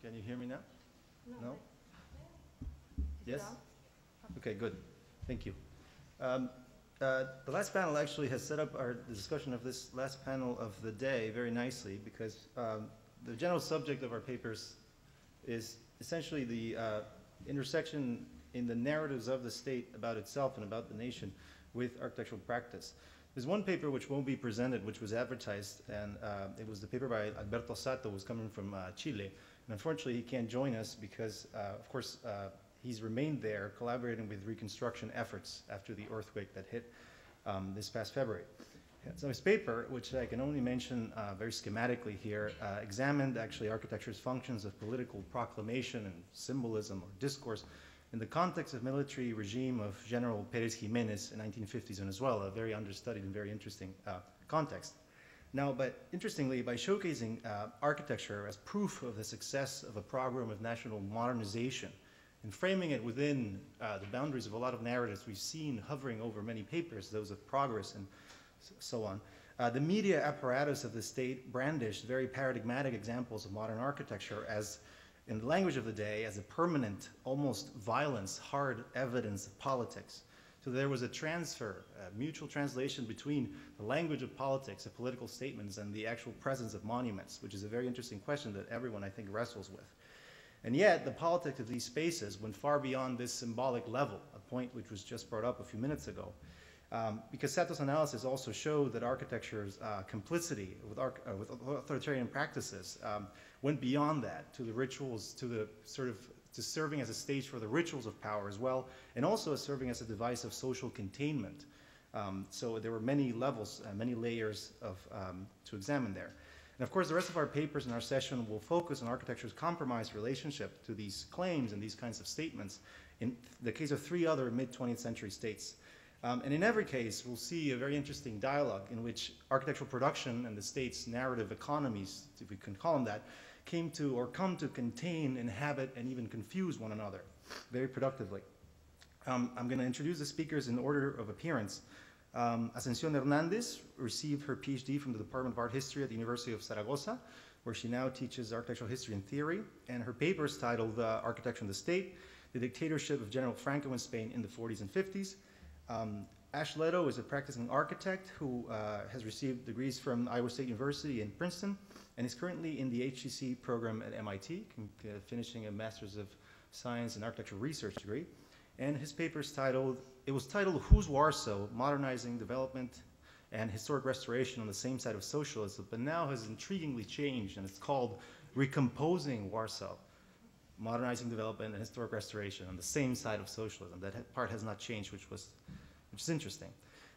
Can you hear me now? No? Yes? Okay, good. Thank you. The last panel actually has set up the discussion of this last panel of the day very nicely, because the general subject of our papers is essentially the intersection in the narratives of the state about itself and about the nation with architectural practice. There's one paper which won't be presented, which was advertised, and it was the paper by Alberto Sato, who was coming from Chile. And unfortunately, he can't join us because, of course, he's remained there collaborating with reconstruction efforts after the earthquake that hit this past February. So his paper, which I can only mention very schematically here, examined actually architecture's functions of political proclamation and symbolism or discourse in the context of military regime of General Pérez Jiménez in 1950s Venezuela, a very understudied and very interesting context. Now, but interestingly, by showcasing architecture as proof of the success of a program of national modernization and framing it within the boundaries of a lot of narratives we've seen hovering over many papers, those of progress and so on, the media apparatus of the state brandished very paradigmatic examples of modern architecture as, in the language of the day, as a permanent, almost violence, hard evidence of politics. So there was a transfer, a mutual translation between the language of politics, of political statements, and the actual presence of monuments, which is a very interesting question that everyone, I think, wrestles with. And yet, the politics of these spaces went far beyond this symbolic level, a point which was just brought up a few minutes ago. Because Sato's analysis also showed that architecture's complicity with authoritarian practices went beyond that to the rituals, to the to serving as a stage for the rituals of power as well, and also as serving as a device of social containment. So there were many levels, many layers to examine there. And of course, the rest of our papers in our session will focus on architecture's compromised relationship to these claims and these kinds of statements in the case of 3 other mid-20th century states. And in every case, we'll see a very interesting dialogue in which architectural production and the state's narrative economies, if we can call them that, come to contain, inhabit, and even confuse one another very productively. I'm going to introduce the speakers in order of appearance. Ascensión Hernández received her PhD from the Department of Art History at the University of Zaragoza, where she now teaches architectural history and theory, and her paper is titled Architecture and the State, the Dictatorship of General Franco in Spain in the 40s and 50s. Ash Leto is a practicing architect who has received degrees from Iowa State University and Princeton, and is currently in the HCC program at MIT, finishing a Master's of Science in Architectural Research degree. And his paper is titled, Who's Warsaw? Modernizing Development and Historic Restoration on the Same Side of Socialism, but now has intriguingly changed, and it's called Recomposing Warsaw, Modernizing Development and Historic Restoration on the Same Side of Socialism. That part has not changed, which is interesting.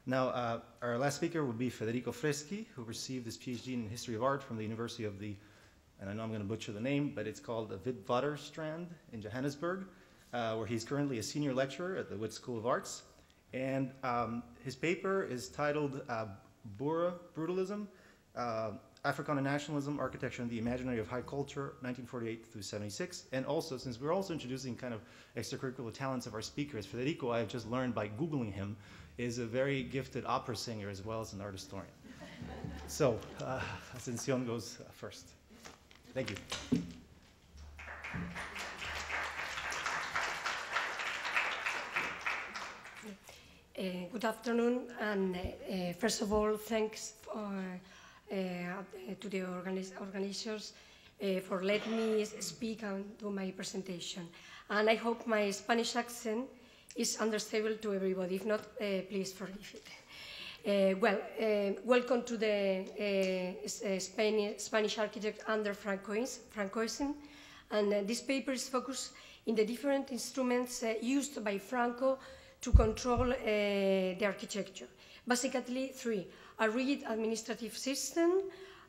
Now, our last speaker will be Federico Freski, who received his PhD in History of Art from the University of and I know I'm going to butcher the name, but it's called the Witwatersrand in Johannesburg, where he's currently a senior lecturer at the Wit School of Arts. And his paper is titled Boer Brutalism, Afrikaner Nationalism, Architecture and the Imaginary of High Culture, 1948 through 76. And also, since we're also introducing kind of extracurricular talents of our speakers, Federico, I have just learned by Googling him, is a very gifted opera singer as well as an art historian. So, Ascensión goes first. Thank you. Good afternoon, and first of all, thanks to the organizers for letting me speak and do my presentation. And I hope my Spanish accent is understandable to everybody. If not, please forgive it. Welcome to the Spanish architect under Francoism. And this paper is focused in the different instruments used by Franco to control the architecture. Basically 3, a rigid administrative system,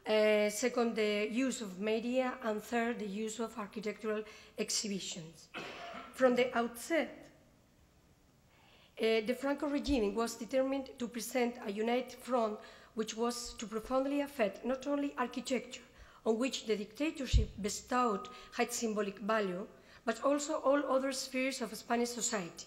second, the use of media, and third, the use of architectural exhibitions. From the outset, the Franco regime was determined to present a united front which was to profoundly affect not only architecture, on which the dictatorship bestowed high symbolic value, but also all other spheres of Spanish society.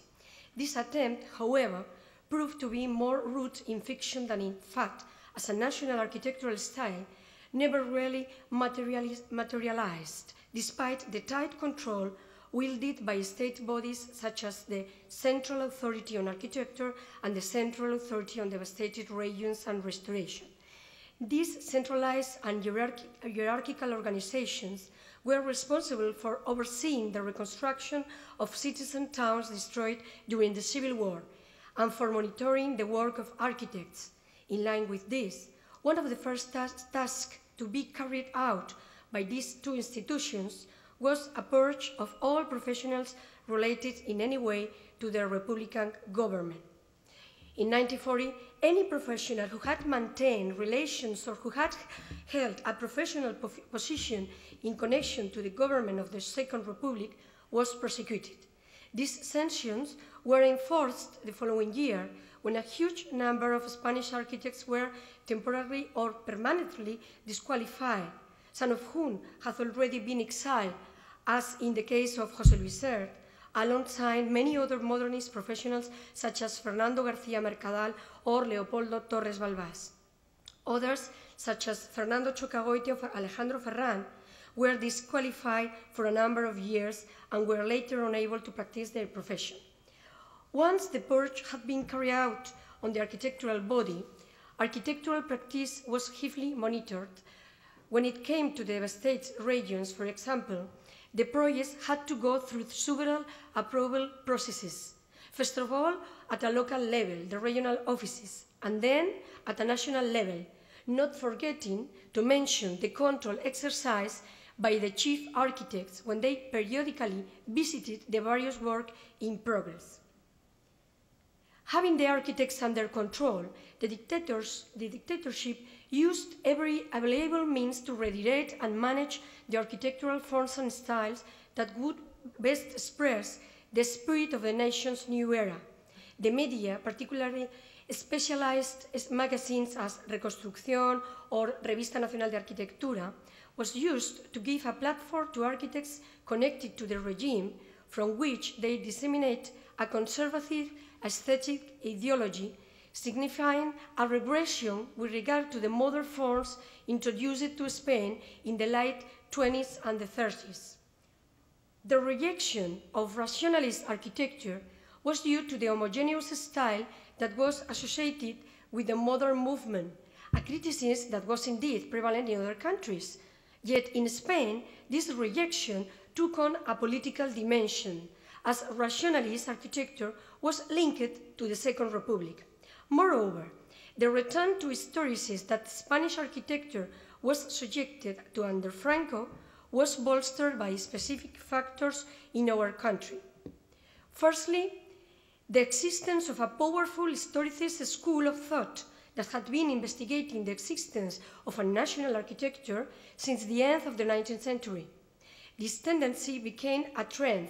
This attempt, however, proved to be more rooted in fiction than in fact, as a national architectural style never really materialized, despite the tight control wielded by state bodies such as the Central Authority on Architecture and the Central Authority on Devastated Regions and Restoration. These centralized and hierarchical organizations were responsible for overseeing the reconstruction of citizen towns destroyed during the Civil War and for monitoring the work of architects. In line with this, one of the first tasks to be carried out by these two institutions was a purge of all professionals related in any way to the Republican government. In 1940, any professional who had maintained relations or who had held a professional position in connection to the government of the Second Republic was prosecuted. These sanctions were enforced the following year when a huge number of Spanish architects were temporarily or permanently disqualified, some of whom had already been exiled, as in the case of José Luis Sert, alongside many other modernist professionals such as Fernando García Mercadal or Leopoldo Torres Balbás. Others, such as Fernando Chocagoite or Alejandro Ferran, were disqualified for a number of years and were later unable to practice their profession. Once the purge had been carried out on the architectural body, architectural practice was heavily monitored. When it came to the devastated regions, for example, the projects had to go through several approval processes. First of all, at a local level, the regional offices, and then at a national level, not forgetting to mention the control exercised by the chief architects when they periodically visited the various work in progress. Having the architects under control, the dictatorship used every available means to redirect and manage the architectural forms and styles that would best express the spirit of the nation's new era. The media, particularly specialized magazines as Reconstruction or Revista Nacional de Arquitectura, was used to give a platform to architects connected to the regime, from which they disseminate a conservative aesthetic ideology, signifying a regression with regard to the modern forms introduced to Spain in the late 20s and the 30s. The rejection of rationalist architecture was due to the homogeneous style that was associated with the modern movement, a criticism that was indeed prevalent in other countries. Yet in Spain, this rejection took on a political dimension, as rationalist architecture was linked to the Second Republic. Moreover, the return to historicism that Spanish architecture was subjected to under Franco was bolstered by specific factors in our country. Firstly, the existence of a powerful historicist school of thought that had been investigating the existence of a national architecture since the end of the 19th century. This tendency became a trend,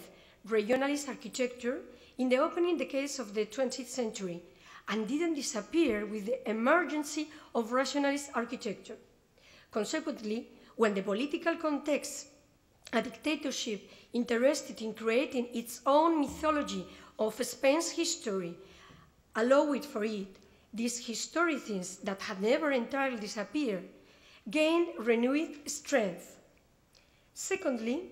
regionalist architecture, in the opening decades of the 20th century, and didn't disappear with the emergence of rationalist architecture. Consequently, when the political context, a dictatorship interested in creating its own mythology of Spain's history, allowed for it, these historicisms that had never entirely disappeared gained renewed strength. Secondly,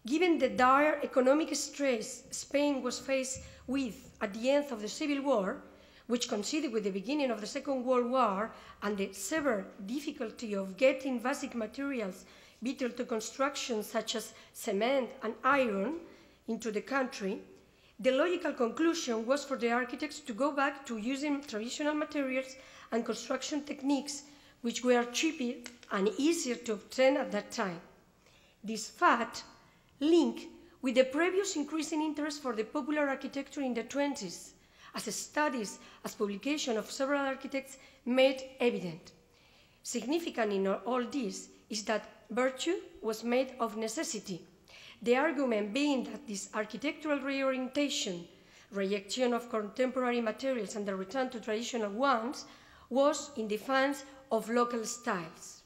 given the dire economic stress Spain was faced with at the end of the Civil War, which coincided with the beginning of the Second World War and the severe difficulty of getting basic materials vital to construction such as cement and iron into the country, the logical conclusion was for the architects to go back to using traditional materials and construction techniques which were cheaper and easier to obtain at that time. This fact linked with the previous increasing interest for the popular architecture in the 20s, as studies, as publication of several architects made evident. Significant in all this is that virtue was made of necessity, the argument being that this architectural reorientation, rejection of contemporary materials and the return to traditional ones, was in defense of local styles.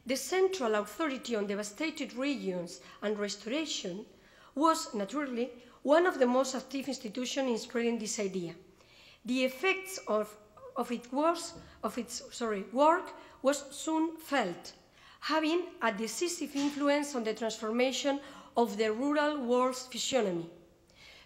The Central Authority on Devastated Regions and Restoration was, naturally, one of the most active institutions in spreading this idea. The effects of its work was soon felt. having a decisive influence on the transformation of the rural world's physiognomy.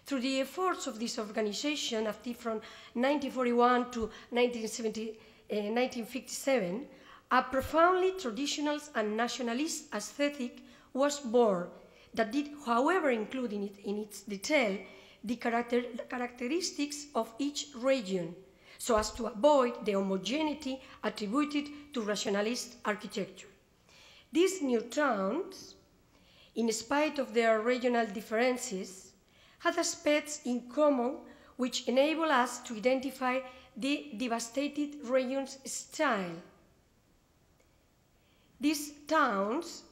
Through the efforts of this organization, active from 1941 to 1957, a profoundly traditional and nationalist aesthetic was born that did, however, include in its detail the characteristics of each region, so as to avoid the homogeneity attributed to rationalist architecture. These new towns, in spite of their regional differences, had aspects in common which enable us to identify the devastated region's style. These towns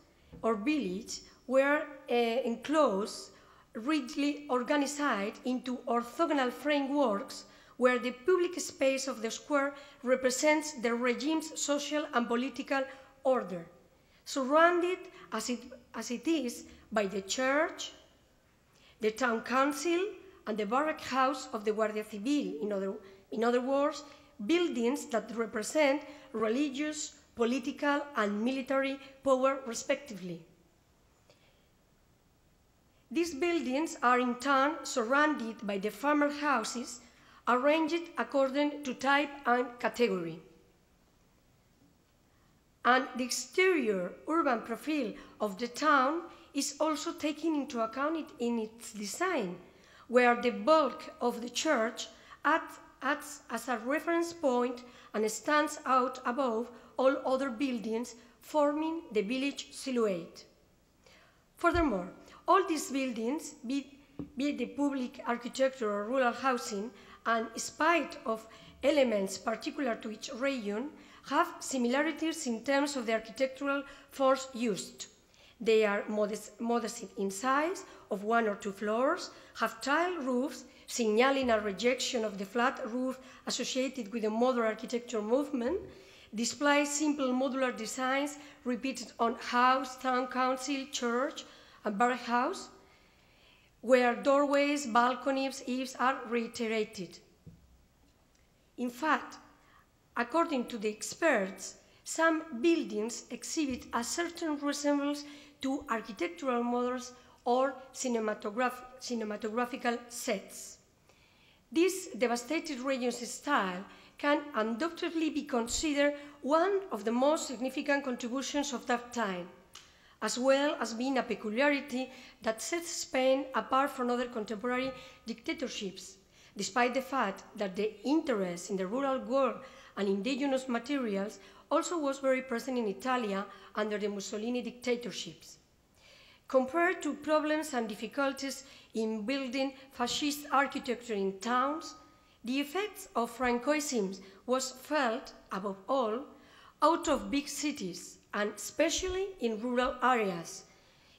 or villages were enclosed, rigidly organized into orthogonal frameworks where the public space of the square represents the regime's social and political order, surrounded as it is by the church, the town council, and the barrack house of the Guardia Civil. In other words, buildings that represent religious, political, and military power, respectively. These buildings are in turn surrounded by the farmer houses, arranged according to type and category. And the exterior urban profile of the town is also taken into account in its design, where the bulk of the church acts as a reference point and stands out above all other buildings, forming the village silhouette. Furthermore, all these buildings, be it the public architecture or rural housing, and in spite of elements particular to each region, have similarities in terms of the architectural forms used. They are modest in size, of 1 or 2 floors, have tile roofs, signaling a rejection of the flat roof associated with the modern architecture movement, display simple modular designs repeated on house, town council, church, and barrack house, where doorways, balconies, eaves are reiterated. In fact, according to the experts, some buildings exhibit a certain resemblance to architectural models or cinematographical sets. This devastated region's style can undoubtedly be considered one of the most significant contributions of that time, as well as being a peculiarity that sets Spain apart from other contemporary dictatorships, despite the fact that the interest in the rural world and indigenous materials also was very present in Italy under the Mussolini dictatorships. Compared to problems and difficulties in building fascist architecture in towns, the effects of Francoism was felt, above all, out of big cities, and especially in rural areas,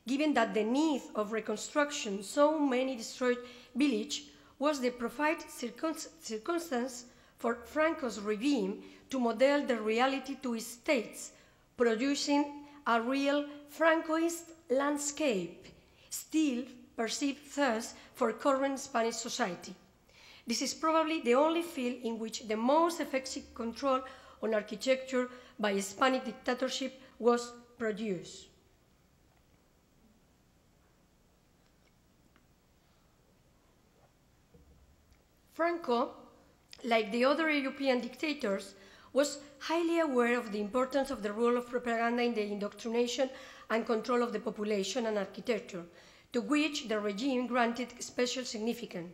given that the need of reconstruction so many destroyed villages was the perfect circumstance for Franco's regime to model the reality to its states, producing a real Francoist landscape, still perceived thus for current Spanish society. This is probably the only field in which the most effective control on architecture by a Spanish dictatorship was produced. Franco, like the other European dictators, was highly aware of the importance of the role of propaganda in the indoctrination and control of the population and architecture, to which the regime granted special significance.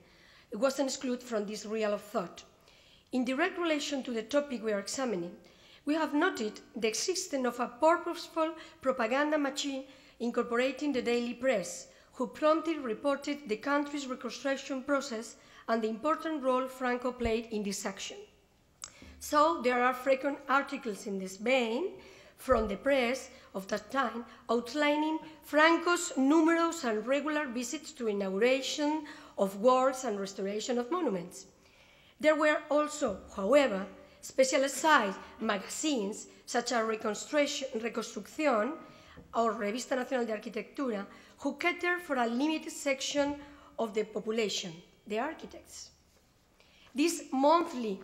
It wasn't excluded from this realm of thought. In direct relation to the topic we are examining, we have noted the existence of a purposeful propaganda machine incorporating the daily press, who promptly reported the country's reconstruction process and the important role Franco played in this action. So there are frequent articles in this vein from the press of that time outlining Franco's numerous and regular visits to inauguration of works and restoration of monuments. There were also, however, specialized magazines such as Reconstruction or Revista Nacional de Arquitectura, who cater for a limited section of the population, the architects. These monthly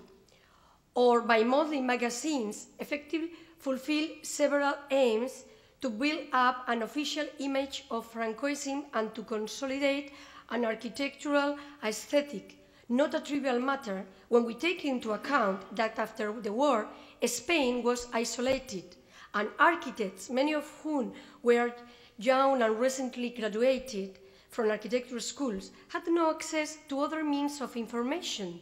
or bi-monthly magazines effectively fulfill several aims to build up an official image of Francoism and to consolidate an architectural aesthetic, not a trivial matter when we take into account that after the war, Spain was isolated, and architects, many of whom were young and recently graduated from architecture schools, had no access to other means of information.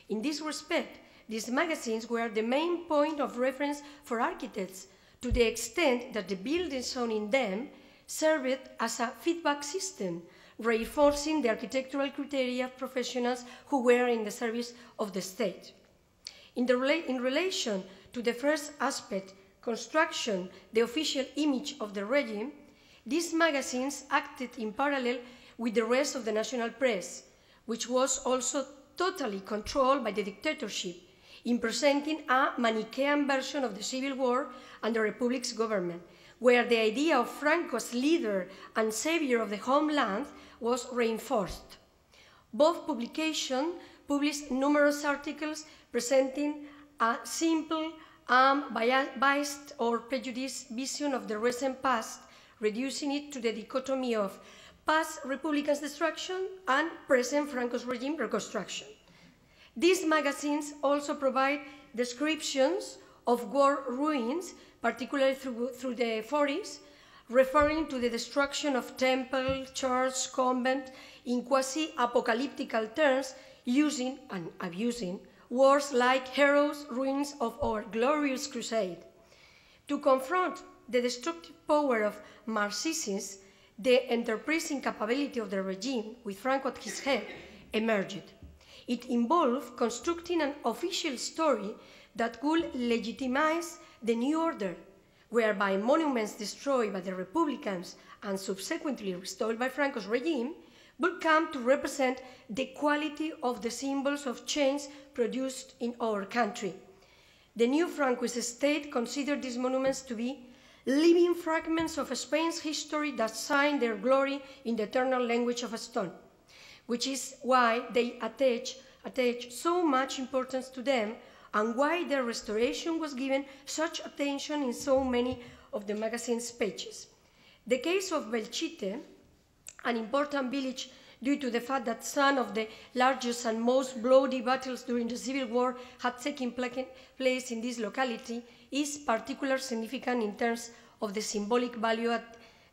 In this respect, these magazines were the main point of reference for architects, to the extent that the buildings shown in them served as a feedback system, reinforcing the architectural criteria of professionals who were in the service of the state. In relation to the first aspect, construction, the official image of the regime, these magazines acted in parallel with the rest of the national press, which was also totally controlled by the dictatorship, in presenting a Manichaean version of the civil war and the Republic's government, where the idea of Franco as leader and savior of the homeland was reinforced. Both publications published numerous articles presenting a simple, biased or prejudiced vision of the recent past, reducing it to the dichotomy of past Republican's destruction and present Franco's regime reconstruction. These magazines also provide descriptions of war ruins, particularly through the 40s, referring to the destruction of temple, church, convent, in quasi-apocalyptical terms, using and abusing words like heroes, ruins of our glorious crusade. To confront the destructive power of Marxism, the enterprising capability of the regime, with Franco at his head, emerged. It involved constructing an official story that would legitimize the new order, whereby monuments destroyed by the Republicans and subsequently restored by Franco's regime would come to represent the quality of the symbols of change produced in our country. The new Francoist state considered these monuments to be living fragments of Spain's history that sign their glory in the eternal language of stone, which is why they attach so much importance to them and why their restoration was given such attention in so many of the magazine's pages. The case of Belchite, an important village due to the fact that some of the largest and most bloody battles during the Civil War had taken place in this locality, is particularly significant in terms of the symbolic value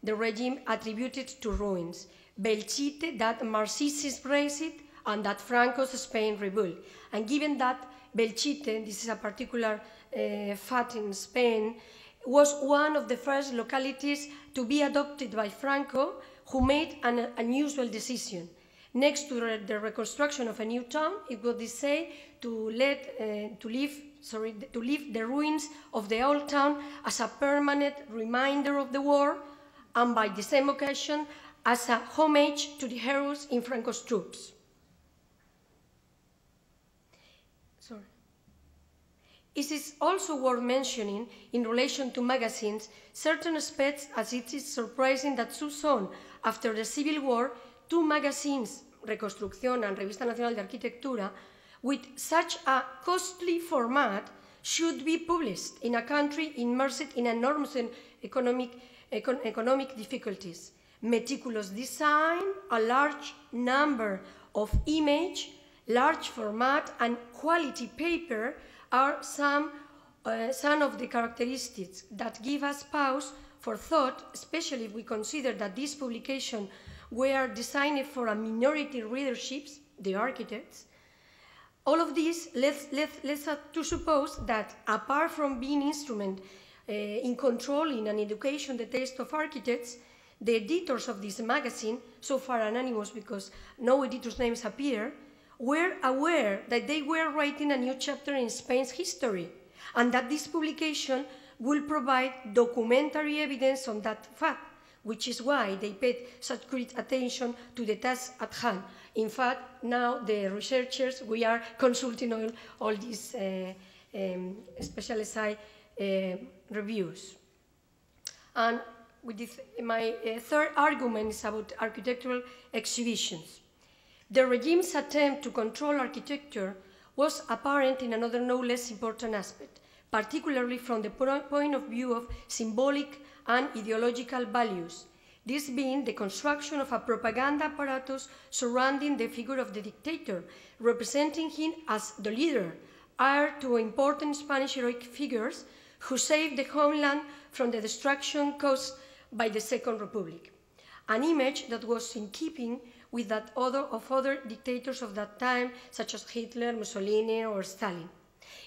the regime attributed to ruins. Belchite, that Marxists raised it, and that Franco's Spain rebuilt. And given that Belchite, this is a particular fact in Spain, was one of the first localities to be adopted by Franco, who made an unusual decision. Next to the reconstruction of a new town, it was decided to leave the ruins of the old town as a permanent reminder of the war, and by the same occasion, as a homage to the heroes in Franco's troops. It is also worth mentioning, in relation to magazines, certain aspects, as it is surprising that so soon after the Civil War, two magazines, Reconstrucción and Revista Nacional de Arquitectura, with such a costly format, should be published in a country immersed in enormous economic difficulties. Meticulous design, a large number of image, large format, and quality paper are some of the characteristics that give us pause for thought, especially if we consider that these publications were designed for a minority readership, the architects. All of this leads us to suppose that, apart from being instrument in controlling and education the taste of architects, the editors of this magazine, so far anonymous because no editors' names appear, were aware that they were writing a new chapter in Spain's history, and that this publication will provide documentary evidence on that fact, which is why they paid such great attention to the task at hand. In fact, now the researchers, we are consulting all these specialized reviews. And with this, my third argument is about architectural exhibitions. The regime's attempt to control architecture was apparent in another no less important aspect. particularly from the point of view of symbolic and ideological values, this being the construction of a propaganda apparatus surrounding the figure of the dictator, representing him as the leader, heir to important Spanish heroic figures who saved the homeland from the destruction caused by the Second Republic, an image that was in keeping with that of other dictators of that time, such as Hitler, Mussolini, or Stalin.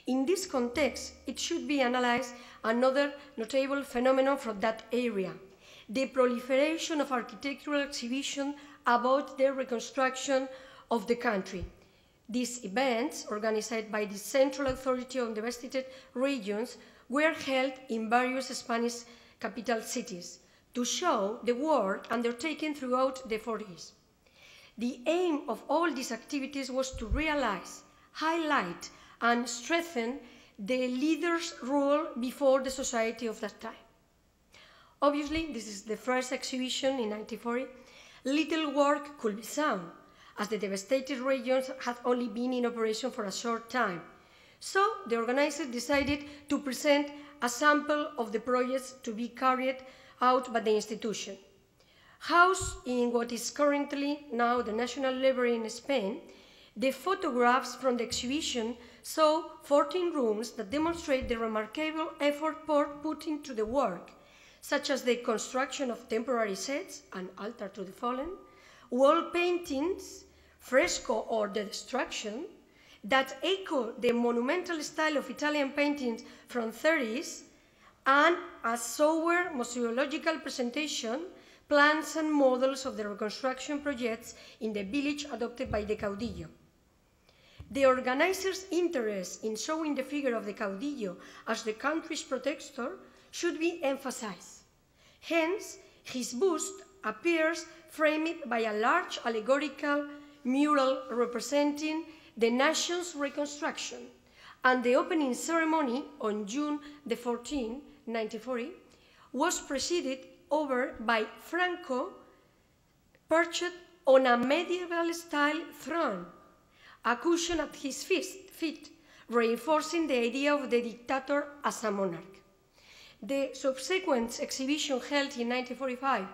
In this context, it should be analyzed another notable phenomenon from that area, the proliferation of architectural exhibitions about the reconstruction of the country. These events, organized by the Central Authority on Devastated Regions, were held in various Spanish capital cities to show the work undertaken throughout the 40s. The aim of all these activities was to realize, highlight, and strengthen the leader's role before the society of that time. Obviously, this is the first exhibition in 1940. Little work could be shown, as the devastated regions had only been in operation for a short time. So the organizers decided to present a sample of the projects to be carried out by the institution. Housed in what is currently now the National Library in Spain, the photographs from the exhibition show 14 rooms that demonstrate the remarkable effort put into the work, such as the construction of temporary sets, an altar to the fallen, wall paintings, fresco or the destruction, that echo the monumental style of Italian paintings from 30s, and a sober museological presentation, plans and models of the reconstruction projects in the village adopted by the caudillo. The organizers' interest in showing the figure of the caudillo as the country's protector should be emphasized. Hence, his bust appears framed by a large allegorical mural representing the nation's reconstruction, and the opening ceremony on June 14, 1940, was presided over by Franco, perched on a medieval-style throne, a cushion at his feet, reinforcing the idea of the dictator as a monarch. The subsequent exhibition held in 1945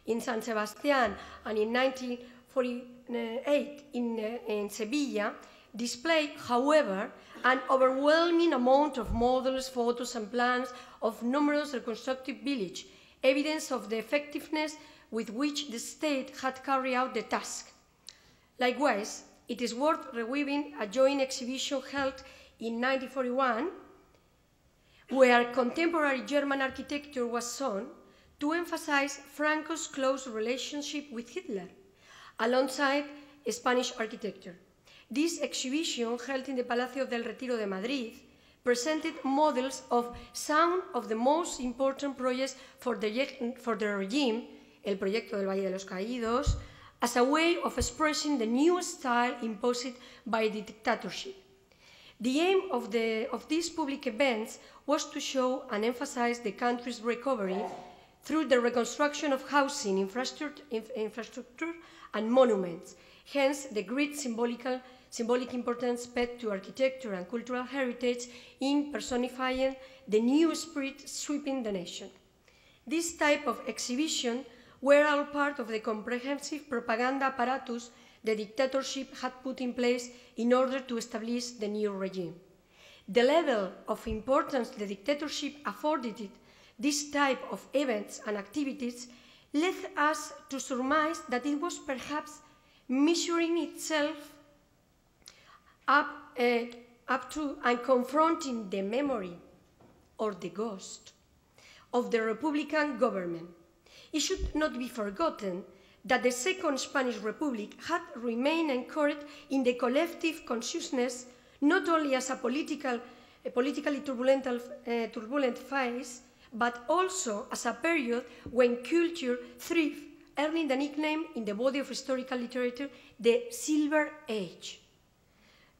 in San Sebastián and in 1948 in Sevilla displayed, however, an overwhelming amount of models, photos, and plans of numerous reconstructed villages, evidence of the effectiveness with which the state had carried out the task. Likewise, it is worth reviewing a joint exhibition held in 1941, where contemporary German architecture was shown to emphasize Franco's close relationship with Hitler, alongside Spanish architecture. This exhibition, held in the Palacio del Retiro de Madrid, presented models of some of the most important projects for the regime, El Proyecto del Valle de los Caídos, as a way of expressing the new style imposed by the dictatorship. The aim of these public events was to show and emphasize the country's recovery through the reconstruction of housing, infrastructure and monuments, hence the great symbolic importance paid to architecture and cultural heritage in personifying the new spirit sweeping the nation. This type of exhibition were all part of the comprehensive propaganda apparatus the dictatorship had put in place in order to establish the new regime. The level of importance the dictatorship afforded it, this type of events and activities, led us to surmise that it was perhaps measuring itself up to and confronting the memory or the ghost of the Republican government. It should not be forgotten that the Second Spanish Republic had remained anchored in the collective consciousness not only as a politically turbulent phase, but also as a period when culture thrived, earning the nickname in the body of historical literature, the Silver Age.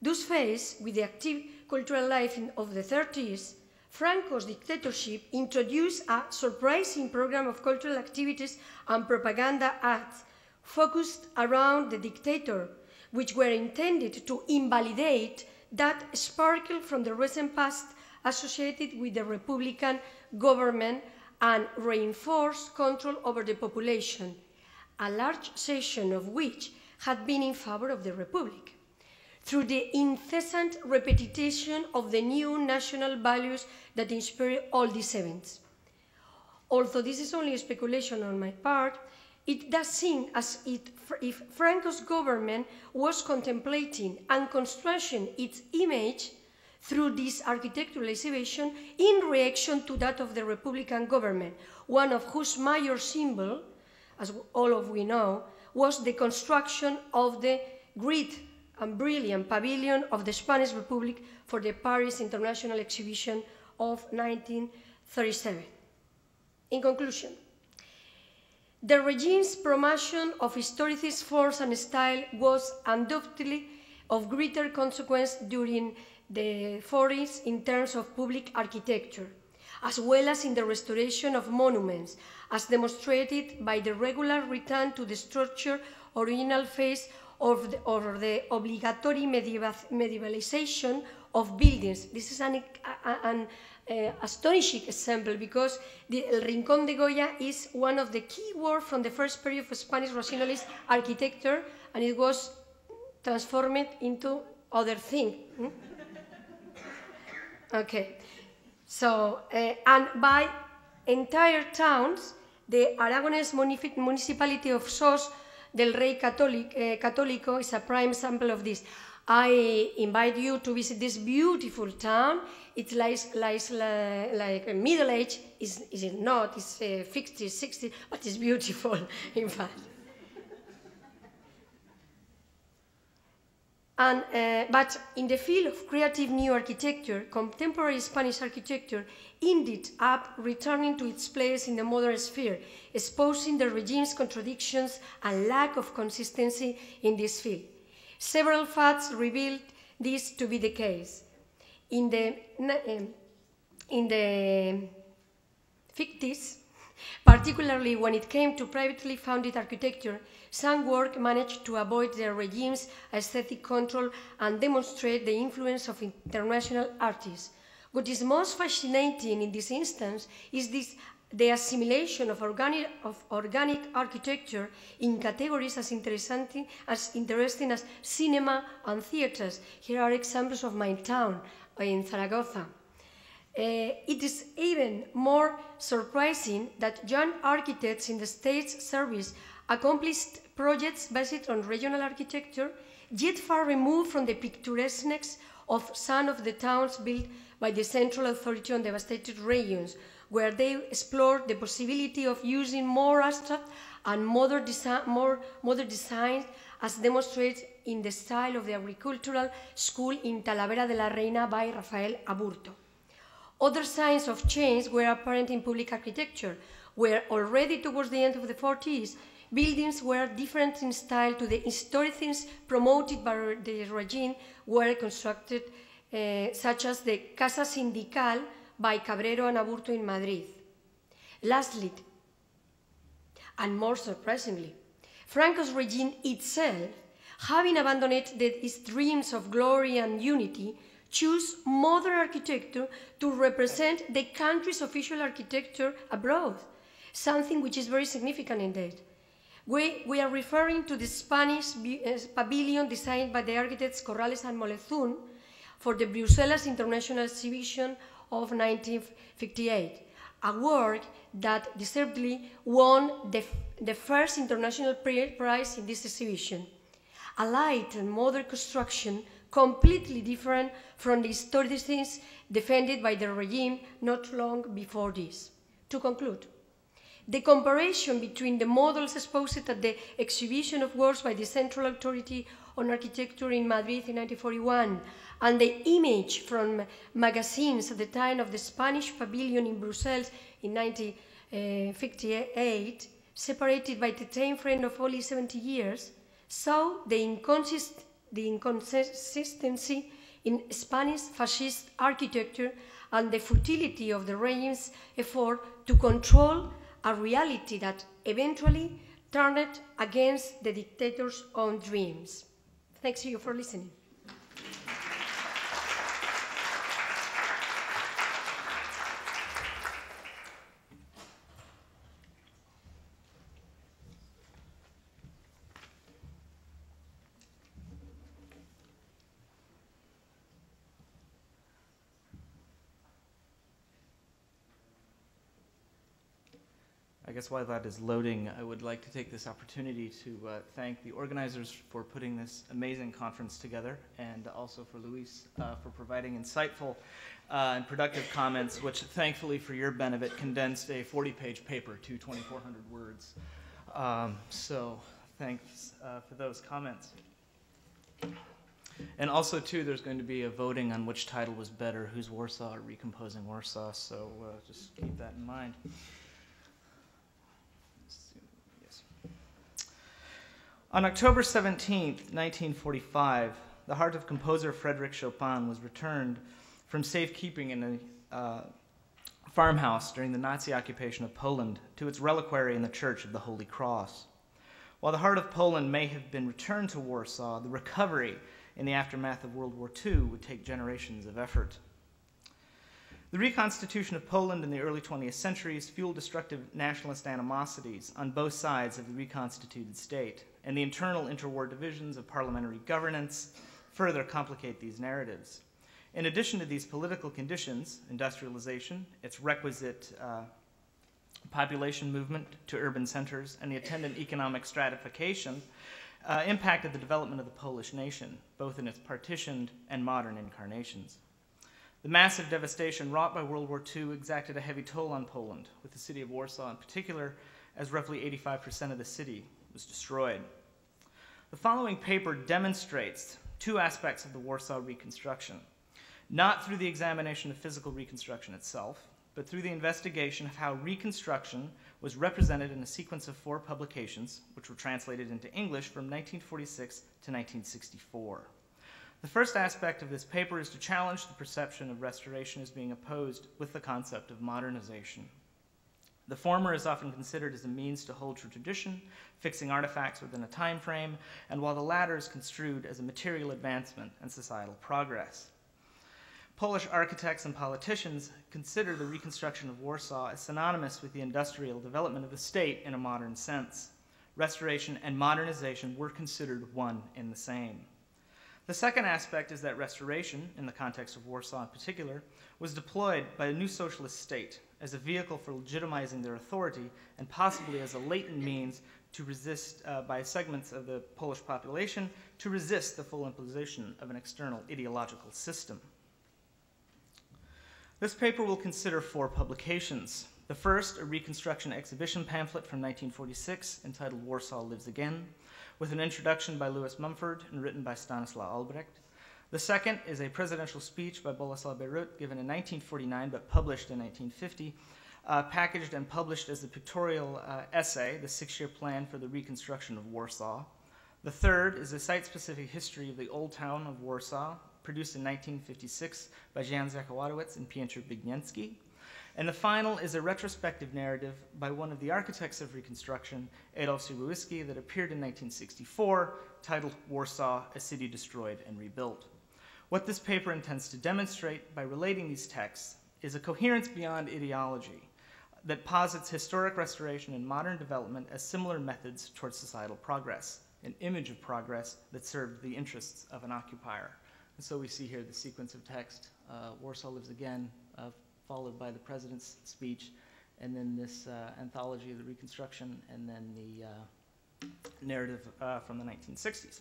Thus faced with the active cultural life of the 30s, Franco's dictatorship introduced a surprising program of cultural activities and propaganda acts focused around the dictator, which were intended to invalidate that sparkle from the recent past associated with the Republican government and reinforced control over the population, a large section of which had been in favor of the Republic, through the incessant repetition of the new national values that inspired all these events. Although this is only a speculation on my part, it does seem as if Franco's government was contemplating and constructing its image through this architectural exhibition in reaction to that of the Republican government, one of whose major symbol, as all of we know, was the construction of the great and brilliant Pavilion of the Spanish Republic for the Paris International Exhibition of 1937. In conclusion, the regime's promotion of historicist force and style was undoubtedly of greater consequence during the 40s in terms of public architecture, as well as in the restoration of monuments, as demonstrated by the regular return to the structure original phase of the obligatory medievalization of buildings. This is an astonishing example because El Rincón de Goya is one of the key works from the first period of Spanish Rationalist architecture, and it was transformed into other thing. Okay, so, and by entire towns, the Aragonese municipality of Sos del Rey Católico is a prime example of this. I invite you to visit this beautiful town. It lies like a middle age. Is it not? It's 50s, 60s, but it's beautiful, in fact. And, but in the field of creative new architecture, contemporary Spanish architecture ended up returning to its place in the modern sphere, exposing the regime's contradictions and lack of consistency in this field. Several facts revealed this to be the case. In the 50s, particularly when it came to privately funded architecture, some work managed to avoid the regime's aesthetic control and demonstrate the influence of international artists. What is most fascinating in this instance is the assimilation of organic architecture in categories as interesting as cinema and theaters. Here are examples of my town in Zaragoza. It is even more surprising that young architects in the state's service accomplished projects based on regional architecture, yet far removed from the picturesqueness of some of the towns built by the central authority on devastated regions, where they explored the possibility of using more abstract and modern designs, as demonstrated in the style of the agricultural school in Talavera de la Reina by Rafael Aburto. Other signs of change were apparent in public architecture, where already towards the end of the 40s, buildings were different in style to the historic things promoted by the regime were constructed, such as the Casa Sindical by Cabrero and Aburto in Madrid. Lastly, and more surprisingly, Franco's regime itself, having abandoned its dreams of glory and unity, chose modern architecture to represent the country's official architecture abroad, something which is very significant indeed. We are referring to the Spanish pavilion designed by the architects Corrales and Molezun for the Bruseles International Exhibition of 1958, a work that deservedly won the first international prize in this exhibition. A light and modern construction completely different from the historicism defended by the regime not long before this. To conclude, the comparison between the models exposed at the Exhibition of Works by the Central Authority on Architecture in Madrid in 1941 and the image from magazines at the time of the Spanish Pavilion in Brussels in 1958, separated by the time frame of only 70 years, saw the inconsistency in Spanish fascist architecture and the futility of the regime's effort to control a reality that eventually turned against the dictator's own dreams. Thanks to you for listening. I guess while that is loading, I would like to take this opportunity to thank the organizers for putting this amazing conference together, and also for Luis for providing insightful and productive comments, which thankfully for your benefit condensed a 40-page paper to 2,400 words. So thanks for those comments. And also, too, there's going to be a voting on which title was better, Who's Warsaw or Recomposing Warsaw, so just keep that in mind. Yes. On October 17th, 1945, the heart of composer Frederick Chopin was returned from safekeeping in a farmhouse during the Nazi occupation of Poland to its reliquary in the Church of the Holy Cross. While the heart of Poland may have been returned to Warsaw, the recovery in the aftermath of World War II would take generations of effort. The reconstitution of Poland in the early 20th centuries fueled destructive nationalist animosities on both sides of the reconstituted state, and the internal interwar divisions of parliamentary governance further complicate these narratives. In addition to these political conditions, industrialization, its requisite population movement to urban centers, and the attendant economic stratification impacted the development of the Polish nation, both in its partitioned and modern incarnations. The massive devastation wrought by World War II exacted a heavy toll on Poland, with the city of Warsaw in particular, as roughly 85% of the city was destroyed. The following paper demonstrates two aspects of the Warsaw reconstruction, not through the examination of physical reconstruction itself, but through the investigation of how reconstruction was represented in a sequence of 4 publications, which were translated into English from 1946 to 1964. The first aspect of this paper is to challenge the perception of restoration as being opposed with the concept of modernization. The former is often considered as a means to hold true tradition, fixing artifacts within a time frame, and while the latter is construed as a material advancement and societal progress. Polish architects and politicians consider the reconstruction of Warsaw as synonymous with the industrial development of the state in a modern sense. Restoration and modernization were considered one and the same. The second aspect is that restoration, in the context of Warsaw in particular, was deployed by a new socialist state as a vehicle for legitimizing their authority and possibly as a latent means to resist, by segments of the Polish population, to resist the full imposition of an external ideological system. This paper will consider 4 publications. The first, a reconstruction exhibition pamphlet from 1946 entitled Warsaw Lives Again, with an introduction by Louis Mumford and written by Stanislaw Albrecht. The second is a presidential speech by Bolesław Bierut given in 1949 but published in 1950, packaged and published as a pictorial essay, the 6-year plan for the reconstruction of Warsaw. The third is a site-specific history of the Old Town of Warsaw, produced in 1956 by Jan Zakładowicz and Piotr Bigniewski. And the final is a retrospective narrative by one of the architects of Reconstruction, Adolf Sierowiski, that appeared in 1964, titled Warsaw, A City Destroyed and Rebuilt. What this paper intends to demonstrate by relating these texts is a coherence beyond ideology that posits historic restoration and modern development as similar methods towards societal progress, an image of progress that served the interests of an occupier. And so we see here the sequence of text, Warsaw Lives Again, followed by the president's speech, and then this anthology of the Reconstruction, and then the narrative from the 1960s.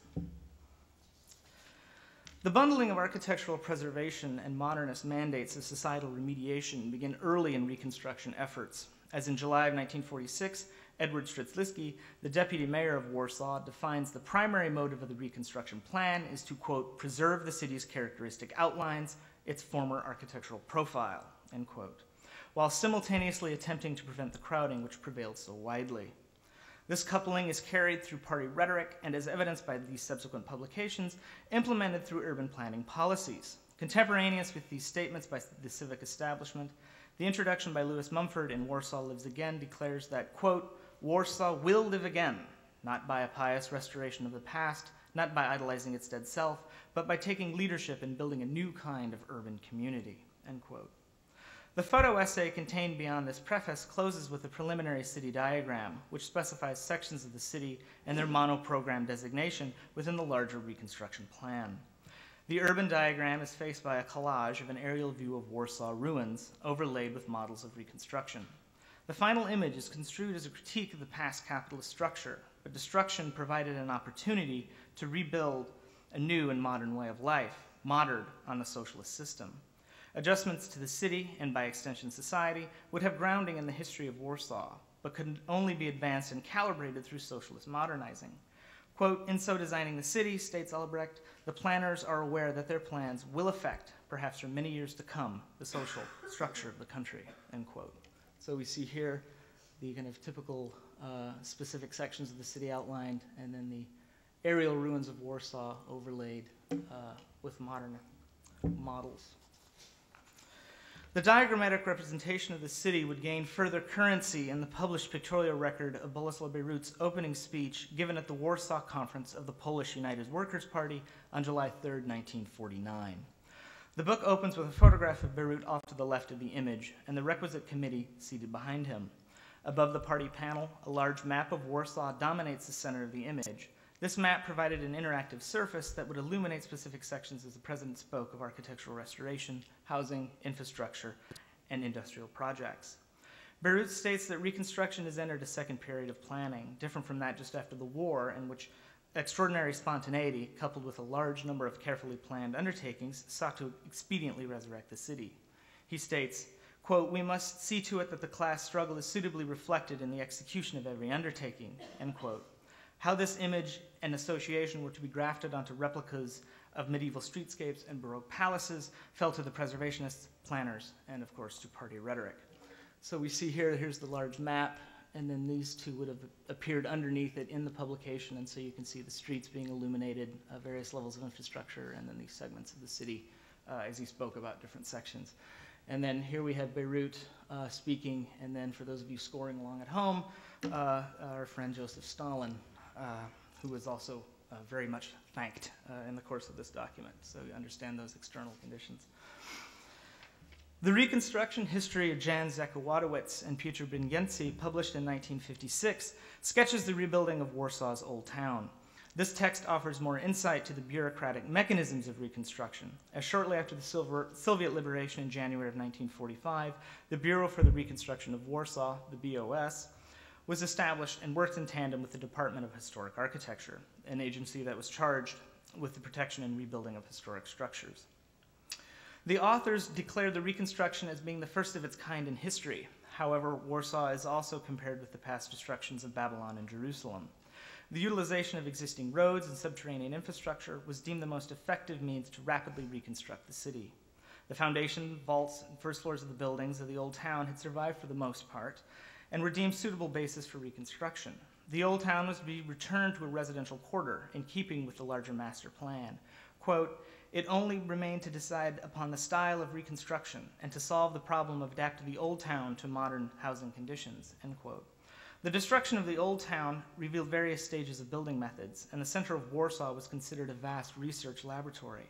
The bundling of architectural preservation and modernist mandates of societal remediation began early in Reconstruction efforts, as in July of 1946, Edward Strzelecki, the deputy mayor of Warsaw, defines the primary motive of the Reconstruction plan is to, quote, preserve the city's characteristic outlines, its former architectural profile, end quote, while simultaneously attempting to prevent the crowding which prevailed so widely. This coupling is carried through party rhetoric and, as evidenced by these subsequent publications, implemented through urban planning policies. Contemporaneous with these statements by the civic establishment, the introduction by Louis Mumford in Warsaw Lives Again declares that, quote, Warsaw will live again, not by a pious restoration of the past, not by idolizing its dead self, but by taking leadership in building a new kind of urban community, end quote. The photo essay contained beyond this preface closes with a preliminary city diagram, which specifies sections of the city and their monoprogram designation within the larger Reconstruction plan. The urban diagram is faced by a collage of an aerial view of Warsaw ruins overlaid with models of Reconstruction. The final image is construed as a critique of the past capitalist structure, but destruction provided an opportunity to rebuild a new and modern way of life, modelled on the socialist system. Adjustments to the city, and by extension society, would have grounding in the history of Warsaw, but could only be advanced and calibrated through socialist modernizing. Quote, in so designing the city, states Albrecht, the planners are aware that their plans will affect, perhaps for many years to come, the social structure of the country, end quote. So we see here the kind of typical specific sections of the city outlined, and then the aerial ruins of Warsaw overlaid with modern models. The diagrammatic representation of the city would gain further currency in the published pictorial record of Boleslaw Bierut's opening speech given at the Warsaw Conference of the Polish United Workers' Party on July 3, 1949. The book opens with a photograph of Bierut off to the left of the image and the requisite committee seated behind him. Above the party panel, a large map of Warsaw dominates the center of the image. This map provided an interactive surface that would illuminate specific sections as the president spoke of architectural restoration, housing, infrastructure, and industrial projects. Bierut states that Reconstruction has entered a second period of planning, different from that just after the war, in which extraordinary spontaneity, coupled with a large number of carefully planned undertakings, sought to expediently resurrect the city. He states, quote, we must see to it that the class struggle is suitably reflected in the execution of every undertaking, end quote. How this image and association were to be grafted onto replicas of medieval streetscapes and Baroque palaces fell to the preservationists, planners, and of course to party rhetoric. So we see here's the large map, and then these two would have appeared underneath it in the publication, and so you can see the streets being illuminated, various levels of infrastructure, and then these segments of the city as he spoke about different sections. And then here we have Bierut speaking, and then for those of you scoring along at home, our friend Joseph Stalin, who was also very much thanked in the course of this document, so you understand those external conditions. The Reconstruction History of Jan Zakowatowicz and Piotr Bryniecki, published in 1956, sketches the rebuilding of Warsaw's Old Town. This text offers more insight to the bureaucratic mechanisms of Reconstruction, as shortly after the Soviet liberation in January of 1945, the Bureau for the Reconstruction of Warsaw, the BOS, was established and worked in tandem with the Department of Historic Architecture, an agency that was charged with the protection and rebuilding of historic structures. The authors declared the Reconstruction as being the first of its kind in history. However, Warsaw is also compared with the past destructions of Babylon and Jerusalem. The utilization of existing roads and subterranean infrastructure was deemed the most effective means to rapidly reconstruct the city. The foundation, vaults, and first floors of the buildings of the old town had survived for the most part, and were deemed suitable basis for reconstruction. The old town was to be returned to a residential quarter in keeping with the larger master plan. Quote, it only remained to decide upon the style of reconstruction and to solve the problem of adapting the old town to modern housing conditions, end quote. The destruction of the old town revealed various stages of building methods, and the center of Warsaw was considered a vast research laboratory.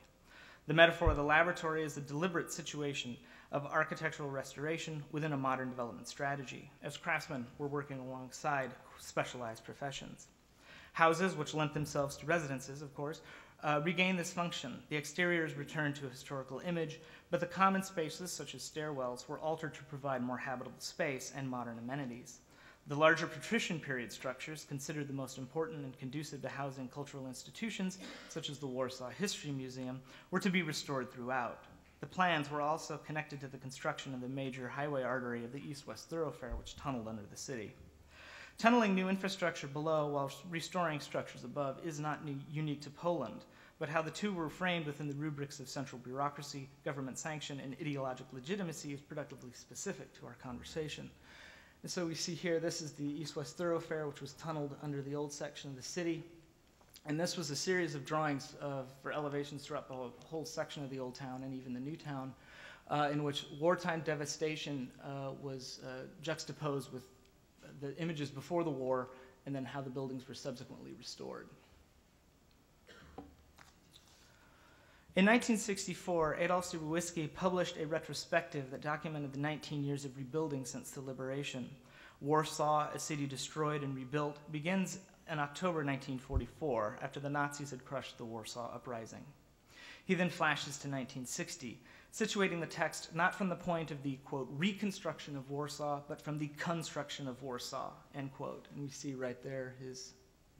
The metaphor of the laboratory is a deliberate situation of architectural restoration within a modern development strategy, as craftsmen were working alongside specialized professions. Houses, which lent themselves to residences, of course, regained this function. The exteriors returned to a historical image, but the common spaces, such as stairwells, were altered to provide more habitable space and modern amenities. The larger patrician period structures, considered the most important and conducive to housing cultural institutions, such as the Warsaw History Museum, were to be restored throughout. The plans were also connected to the construction of the major highway artery of the east-west thoroughfare, which tunneled under the city. Tunneling new infrastructure below while restoring structures above is not unique to Poland, but how the two were framed within the rubrics of central bureaucracy, government sanction, and ideological legitimacy is productively specific to our conversation. And so we see here, this is the east-west thoroughfare, which was tunneled under the old section of the city. And this was a series of drawings for elevations throughout the whole section of the old town and even the new town, in which wartime devastation was juxtaposed with the images before the war and then how the buildings were subsequently restored. In 1964, Adolf Surowiecki published a retrospective that documented the 19 years of rebuilding since the liberation. Warsaw, a city destroyed and rebuilt, begins in October 1944, after the Nazis had crushed the Warsaw Uprising. He then flashes to 1960, situating the text not from the point of the, quote, reconstruction of Warsaw, but from the construction of Warsaw, end quote. And you see right there his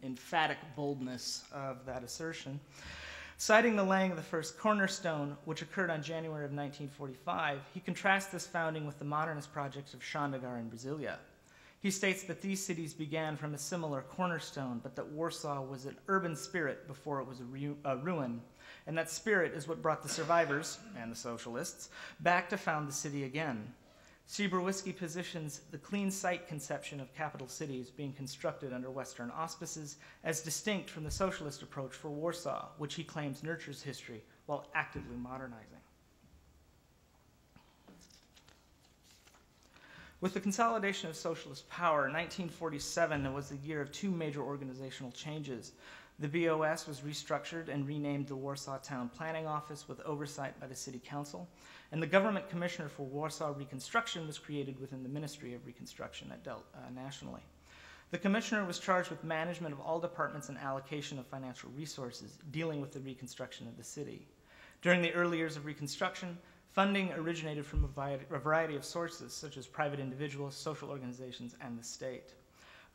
emphatic boldness of that assertion. Citing the laying of the first cornerstone, which occurred on January of 1945, he contrasts this founding with the modernist projects of Shandagar and Brasilia. He states that these cities began from a similar cornerstone, but that Warsaw was an urban spirit before it was a ruin, and that spirit is what brought the survivors, and the socialists, back to found the city again. Siebierwisky positions the clean site conception of capital cities being constructed under Western auspices as distinct from the socialist approach for Warsaw, which he claims nurtures history while actively modernizing. With the consolidation of socialist power, 1947 was the year of two major organizational changes. The BOS was restructured and renamed the Warsaw Town Planning Office with oversight by the City Council, and the Government Commissioner for Warsaw Reconstruction was created within the Ministry of Reconstruction nationally. The commissioner was charged with management of all departments and allocation of financial resources dealing with the reconstruction of the city. During the early years of Reconstruction, funding originated from a variety of sources, such as private individuals, social organizations, and the state.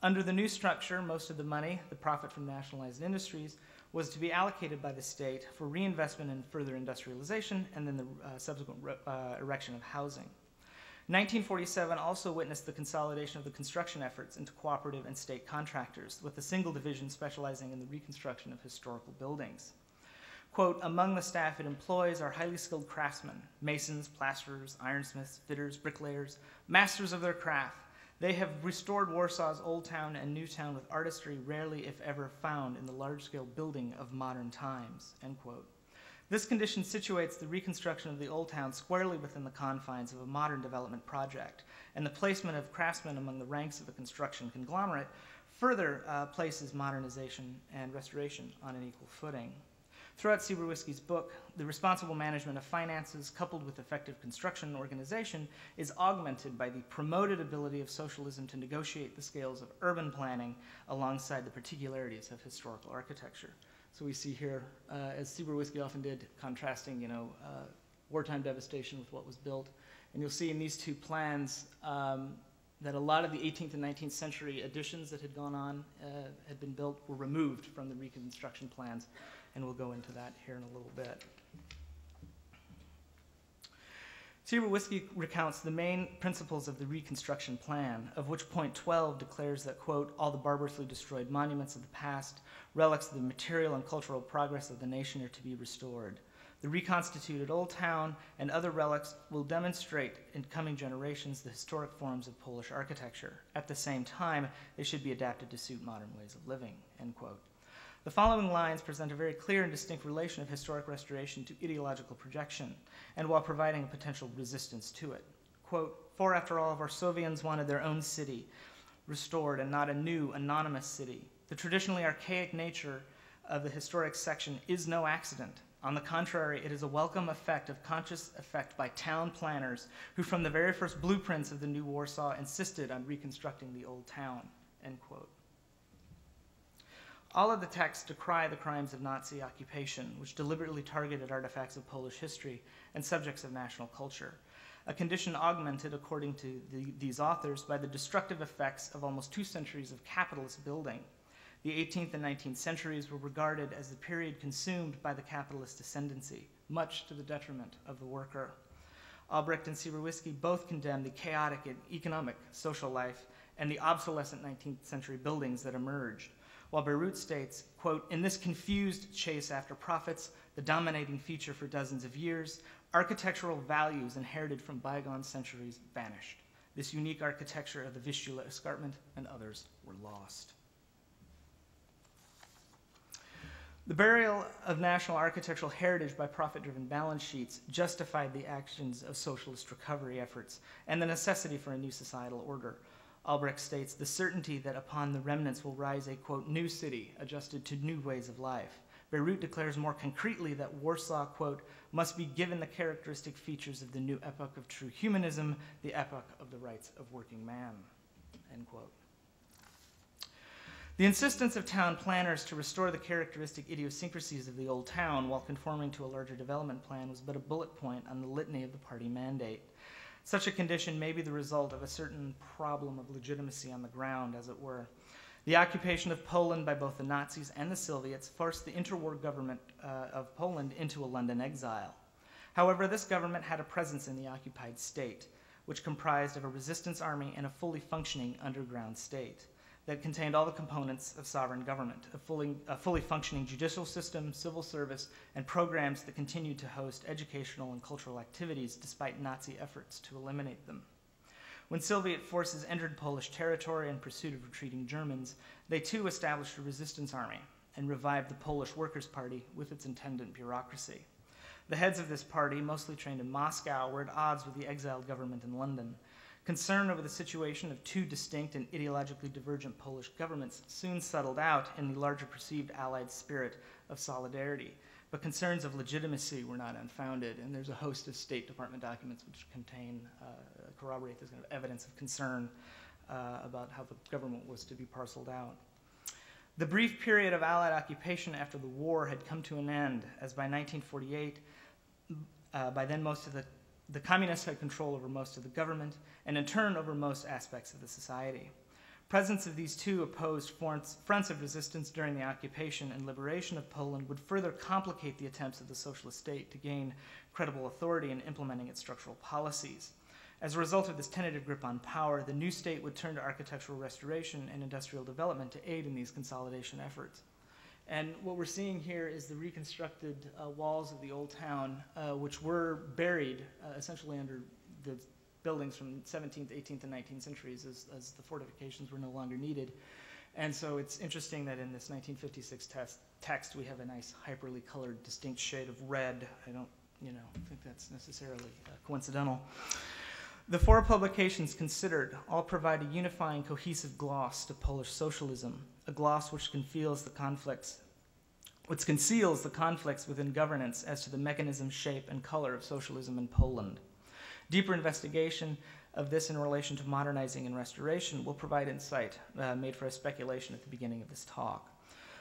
Under the new structure, most of the money, the profit from nationalized industries, was to be allocated by the state for reinvestment in further industrialization and then the subsequent erection of housing. 1947 also witnessed the consolidation of the construction efforts into cooperative and state contractors, with a single division specializing in the reconstruction of historical buildings. Quote, among the staff it employs are highly skilled craftsmen, masons, plasterers, ironsmiths, fitters, bricklayers, masters of their craft. They have restored Warsaw's Old Town and New Town with artistry rarely, if ever, found in the large-scale building of modern times, end quote. This condition situates the reconstruction of the Old Town squarely within the confines of a modern development project, and the placement of craftsmen among the ranks of the construction conglomerate further places modernization and restoration on an equal footing. Throughout Siebierwisky's book, the responsible management of finances coupled with effective construction and organization is augmented by the promoted ability of socialism to negotiate the scales of urban planning alongside the particularities of historical architecture. So we see here, as Siebierwisky often did, contrasting, wartime devastation with what was built. And you'll see in these two plans that a lot of the 18th and 19th century additions that had gone on, had been built, were removed from the reconstruction plans. And we'll go into that here in a little bit. Siebierwisky recounts the main principles of the Reconstruction Plan, of which point 12 declares that, quote, all the barbarously destroyed monuments of the past, relics of the material and cultural progress of the nation are to be restored. The reconstituted Old Town and other relics will demonstrate in coming generations the historic forms of Polish architecture. At the same time, they should be adapted to suit modern ways of living, end quote. The following lines present a very clear and distinct relation of historic restoration to ideological projection, and while providing a potential resistance to it. Quote, for after all, Varsovians wanted their own city restored and not a new, anonymous city. The traditionally archaic nature of the historic section is no accident. On the contrary, it is a welcome effect of conscious effect by town planners who from the very first blueprints of the new Warsaw insisted on reconstructing the old town, end quote. All of the texts decry the crimes of Nazi occupation, which deliberately targeted artifacts of Polish history and subjects of national culture, a condition augmented, according to these authors, by the destructive effects of almost 2 centuries of capitalist building. The 18th and 19th centuries were regarded as the period consumed by the capitalist ascendancy, much to the detriment of the worker. Albrecht and Siebierwisky both condemn the chaotic economic, social life and the obsolescent 19th century buildings that emerged, while Beirut states, quote, in this confused chase after profits, the dominating feature for dozens of years, architectural values inherited from bygone centuries vanished. This unique architecture of the Vistula escarpment and others were lost. The burial of national architectural heritage by profit-driven balance sheets justified the actions of socialist recovery efforts and the necessity for a new societal order. Albrecht states the certainty that upon the remnants will rise a, quote, new city adjusted to new ways of life. Beirut declares more concretely that Warsaw, quote, must be given the characteristic features of the new epoch of true humanism, the epoch of the rights of working man, end quote. The insistence of town planners to restore the characteristic idiosyncrasies of the old town while conforming to a larger development plan was but a bullet point on the litany of the party mandate. Such a condition may be the result of a certain problem of legitimacy on the ground, as it were. The occupation of Poland by both the Nazis and the Soviets forced the interwar government of Poland into a London exile. However, this government had a presence in the occupied state, which comprised of a resistance army and a fully functioning underground state that contained all the components of sovereign government, a fully functioning judicial system, civil service, and programs that continued to host educational and cultural activities despite Nazi efforts to eliminate them. When Soviet forces entered Polish territory in pursuit of retreating Germans, they too established a resistance army and revived the Polish Workers' Party with its attendant bureaucracy. The heads of this party, mostly trained in Moscow, were at odds with the exiled government in London. Concern over the situation of two distinct and ideologically divergent Polish governments soon settled out in the larger perceived Allied spirit of solidarity, but concerns of legitimacy were not unfounded, and there's a host of State Department documents which corroborate this kind of evidence of concern about how the government was to be parceled out. The brief period of Allied occupation after the war had come to an end, as by 1948, by then most of the communists had control over most of the government, and in turn over most aspects of the society. Presence of these two opposed fronts of resistance during the occupation and liberation of Poland would further complicate the attempts of the socialist state to gain credible authority in implementing its structural policies. As a result of this tentative grip on power, the new state would turn to architectural restoration and industrial development to aid in these consolidation efforts. And what we're seeing here is the reconstructed walls of the old town, which were buried essentially under the buildings from 17th, 18th, and 19th centuries as the fortifications were no longer needed. And so it's interesting that in this 1956 text we have a nice hyperly colored distinct shade of red. I don't think that's necessarily coincidental. The four publications considered all provide a unifying, cohesive gloss to Polish socialism, a gloss which conceals the conflicts within governance as to the mechanism, shape, and color of socialism in Poland. Deeper investigation of this in relation to modernizing and restoration will provide insight made for a speculation at the beginning of this talk.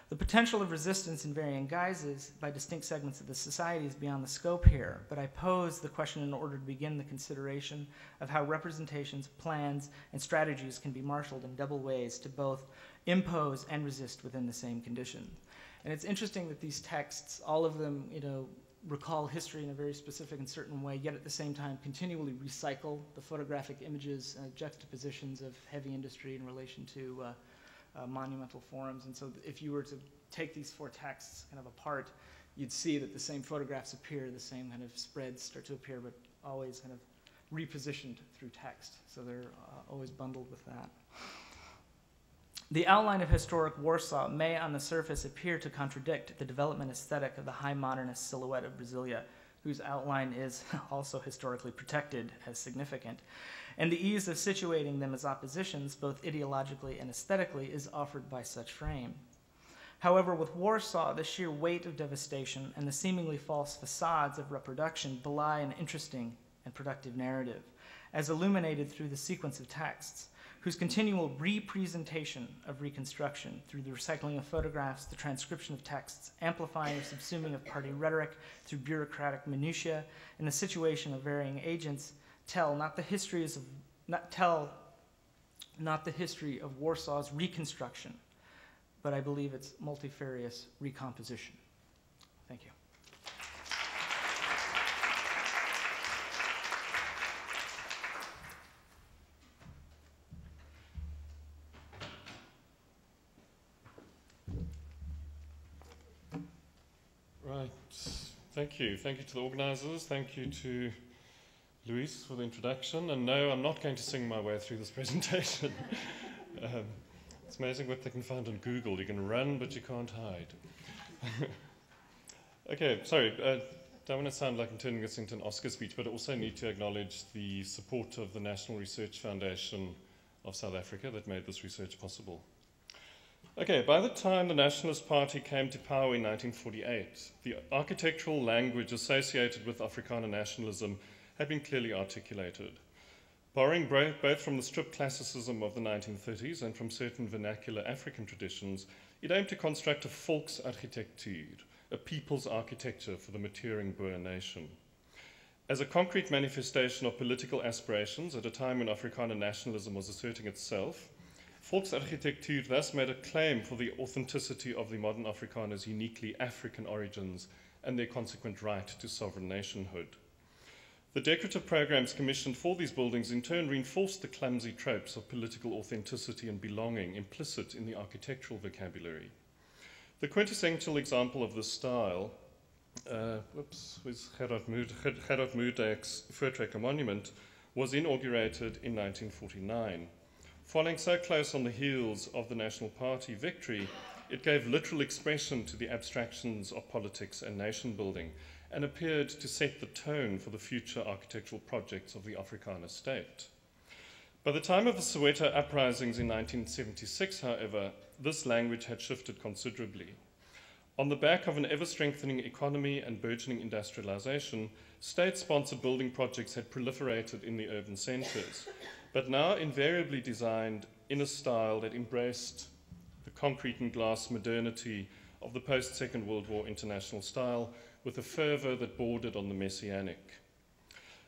The potential of resistance in varying guises by distinct segments of the society is beyond the scope here, but I pose the question in order to begin the consideration of how representations, plans, and strategies can be marshaled in double ways to both impose and resist within the same condition. And it's interesting that these texts, all of them, recall history in a very specific and certain way, yet at the same time continually recycle the photographic images, juxtapositions of heavy industry in relation to monumental forms. And so if you were to take these four texts kind of apart, you'd see that the same photographs appear, the same kind of spreads start to appear, but always kind of repositioned through text. So they're always bundled with that. The outline of historic Warsaw may on the surface appear to contradict the development aesthetic of the high modernist silhouette of Brasilia, whose outline is also historically protected as significant. And the ease of situating them as oppositions, both ideologically and aesthetically, is offered by such frame. However, with Warsaw, the sheer weight of devastation and the seemingly false facades of reproduction belie an interesting and productive narrative, as illuminated through the sequence of texts, whose continual representation of Reconstruction through the recycling of photographs, the transcription of texts, amplifying or subsuming of party rhetoric through bureaucratic minutiae, and the situation of varying agents tell not the history of Warsaw's reconstruction, but I believe its multifarious recomposition. Thank you. Right. Thank you. Thank you to the organizers. Thank you to Luis for the introduction. And no, I'm not going to sing my way through this presentation. It's amazing what they can find on Google. You can run, but you can't hide. Okay, sorry. Don't want to sound like I'm turning this into an Oscar speech, but I also need to acknowledge the support of the National Research Foundation of South Africa that made this research possible. Okay, by the time the Nationalist Party came to power in 1948, the architectural language associated with Afrikaner nationalism had been clearly articulated. Borrowing both from the stripped classicism of the 1930s and from certain vernacular African traditions, it aimed to construct a volksarchitectuur, a people's architecture for the maturing Boer nation. As a concrete manifestation of political aspirations at a time when Afrikaner nationalism was asserting itself, volksarchitectuur thus made a claim for the authenticity of the modern Afrikaners' uniquely African origins and their consequent right to sovereign nationhood. The decorative programs commissioned for these buildings in turn reinforced the clumsy tropes of political authenticity and belonging implicit in the architectural vocabulary. The quintessential example of this style was Gerard Mutex' Voortrekker Monument, was inaugurated in 1949. Following so close on the heels of the National Party victory, it gave literal expression to the abstractions of politics and nation building and appeared to set the tone for the future architectural projects of the Afrikaner state. By the time of the Soweto uprisings in 1976, however, this language had shifted considerably. On the back of an ever-strengthening economy and burgeoning industrialization, state-sponsored building projects had proliferated in the urban centers, but now invariably designed in a style that embraced the concrete and glass modernity of the post-Second World War international style with a fervor that bordered on the messianic.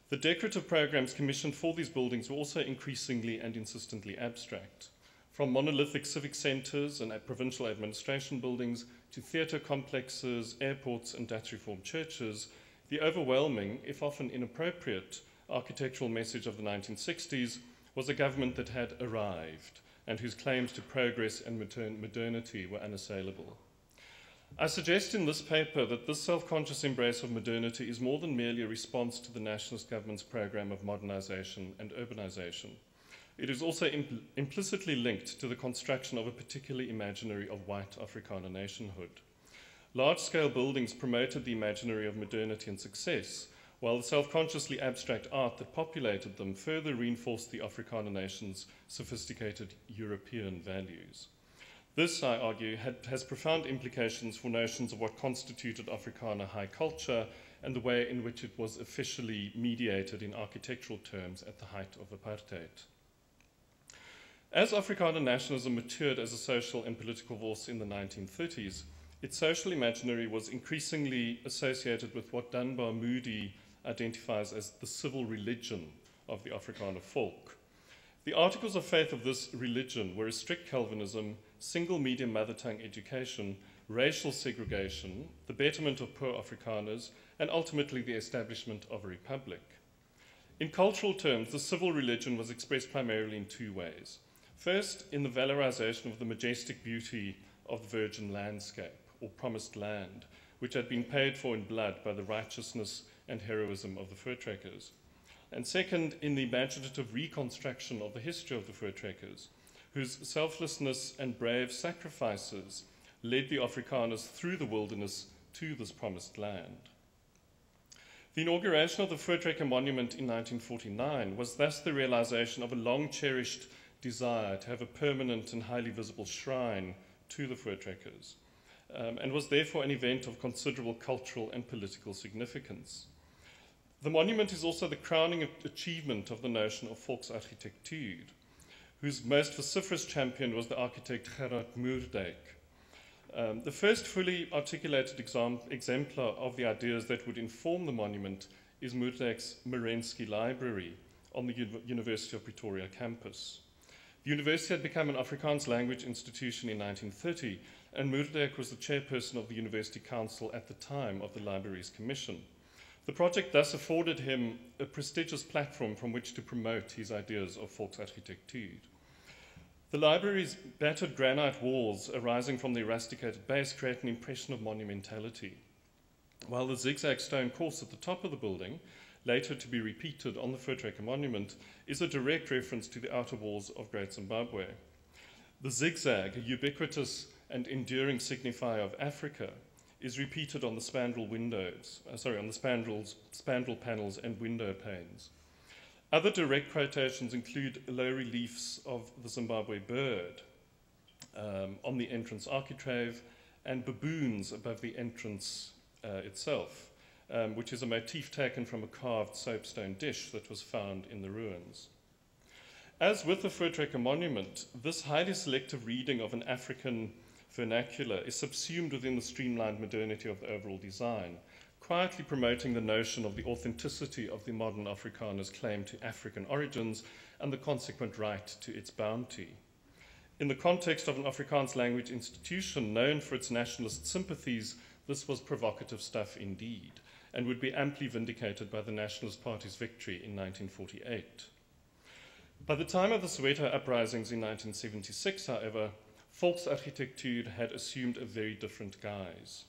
The decorative programs commissioned for these buildings were also increasingly and insistently abstract. From monolithic civic centers and provincial administration buildings to theatre complexes, airports, and Dutch Reformed churches, the overwhelming, if often inappropriate, architectural message of the 1960s was a government that had arrived and whose claims to progress and modernity were unassailable. I suggest in this paper that this self-conscious embrace of modernity is more than merely a response to the nationalist government's program of modernization and urbanization. It is also implicitly linked to the construction of a particular imaginary of white Afrikaner nationhood. Large-scale buildings promoted the imaginary of modernity and success, while the self-consciously abstract art that populated them further reinforced the Afrikaner nation's sophisticated European values. This, I argue, has profound implications for notions of what constituted Afrikaner high culture and the way in which it was officially mediated in architectural terms at the height of apartheid. As Afrikaner nationalism matured as a social and political force in the 1930s, its social imaginary was increasingly associated with what Dunbar Moody identifies as the civil religion of the Afrikaner folk. The articles of faith of this religion were a strict Calvinism, single medium mother tongue education, racial segregation, the betterment of poor Afrikaners, and ultimately the establishment of a republic. In cultural terms, the civil religion was expressed primarily in two ways. First, in the valorization of the majestic beauty of the virgin landscape, or promised land, which had been paid for in blood by the righteousness and heroism of the Voortrekkers. And second, in the imaginative reconstruction of the history of the Voortrekkers, whose selflessness and brave sacrifices led the Afrikaners through the wilderness to this promised land. The inauguration of the Voortrekker Monument in 1949 was thus the realization of a long-cherished desire to have a permanent and highly visible shrine to the Voortrekkers, and was therefore an event of considerable cultural and political significance. The monument is also the crowning achievement of the notion of volksarchitectuur, whose most vociferous champion was the architect Gerard Mutex. The first fully articulated exemplar of the ideas that would inform the monument is Mutex's Marinsky Library on the University of Pretoria campus. The university had become an Afrikaans language institution in 1930, and Mutex was the chairperson of the University Council at the time of the library's commission. The project thus afforded him a prestigious platform from which to promote his ideas of volksarchitectuur. The library's battered granite walls arising from the rusticated base create an impression of monumentality, while the zigzag stone course at the top of the building, later to be repeated on the Voortrekker Monument, is a direct reference to the outer walls of Great Zimbabwe. The zigzag, a ubiquitous and enduring signifier of Africa, is repeated on the spandrel panels and window panes. Other direct quotations include low reliefs of the Zimbabwe bird on the entrance architrave and baboons above the entrance itself, which is a motif taken from a carved soapstone dish that was found in the ruins. As with the Frederick Monument, this highly selective reading of an African vernacular is subsumed within the streamlined modernity of the overall design, quietly promoting the notion of the authenticity of the modern Afrikaner's claim to African origins and the consequent right to its bounty. In the context of an Afrikaans language institution known for its nationalist sympathies, this was provocative stuff indeed, and would be amply vindicated by the Nationalist Party's victory in 1948. By the time of the Soweto uprisings in 1976, however, Volksarchitectuur had assumed a very different guise.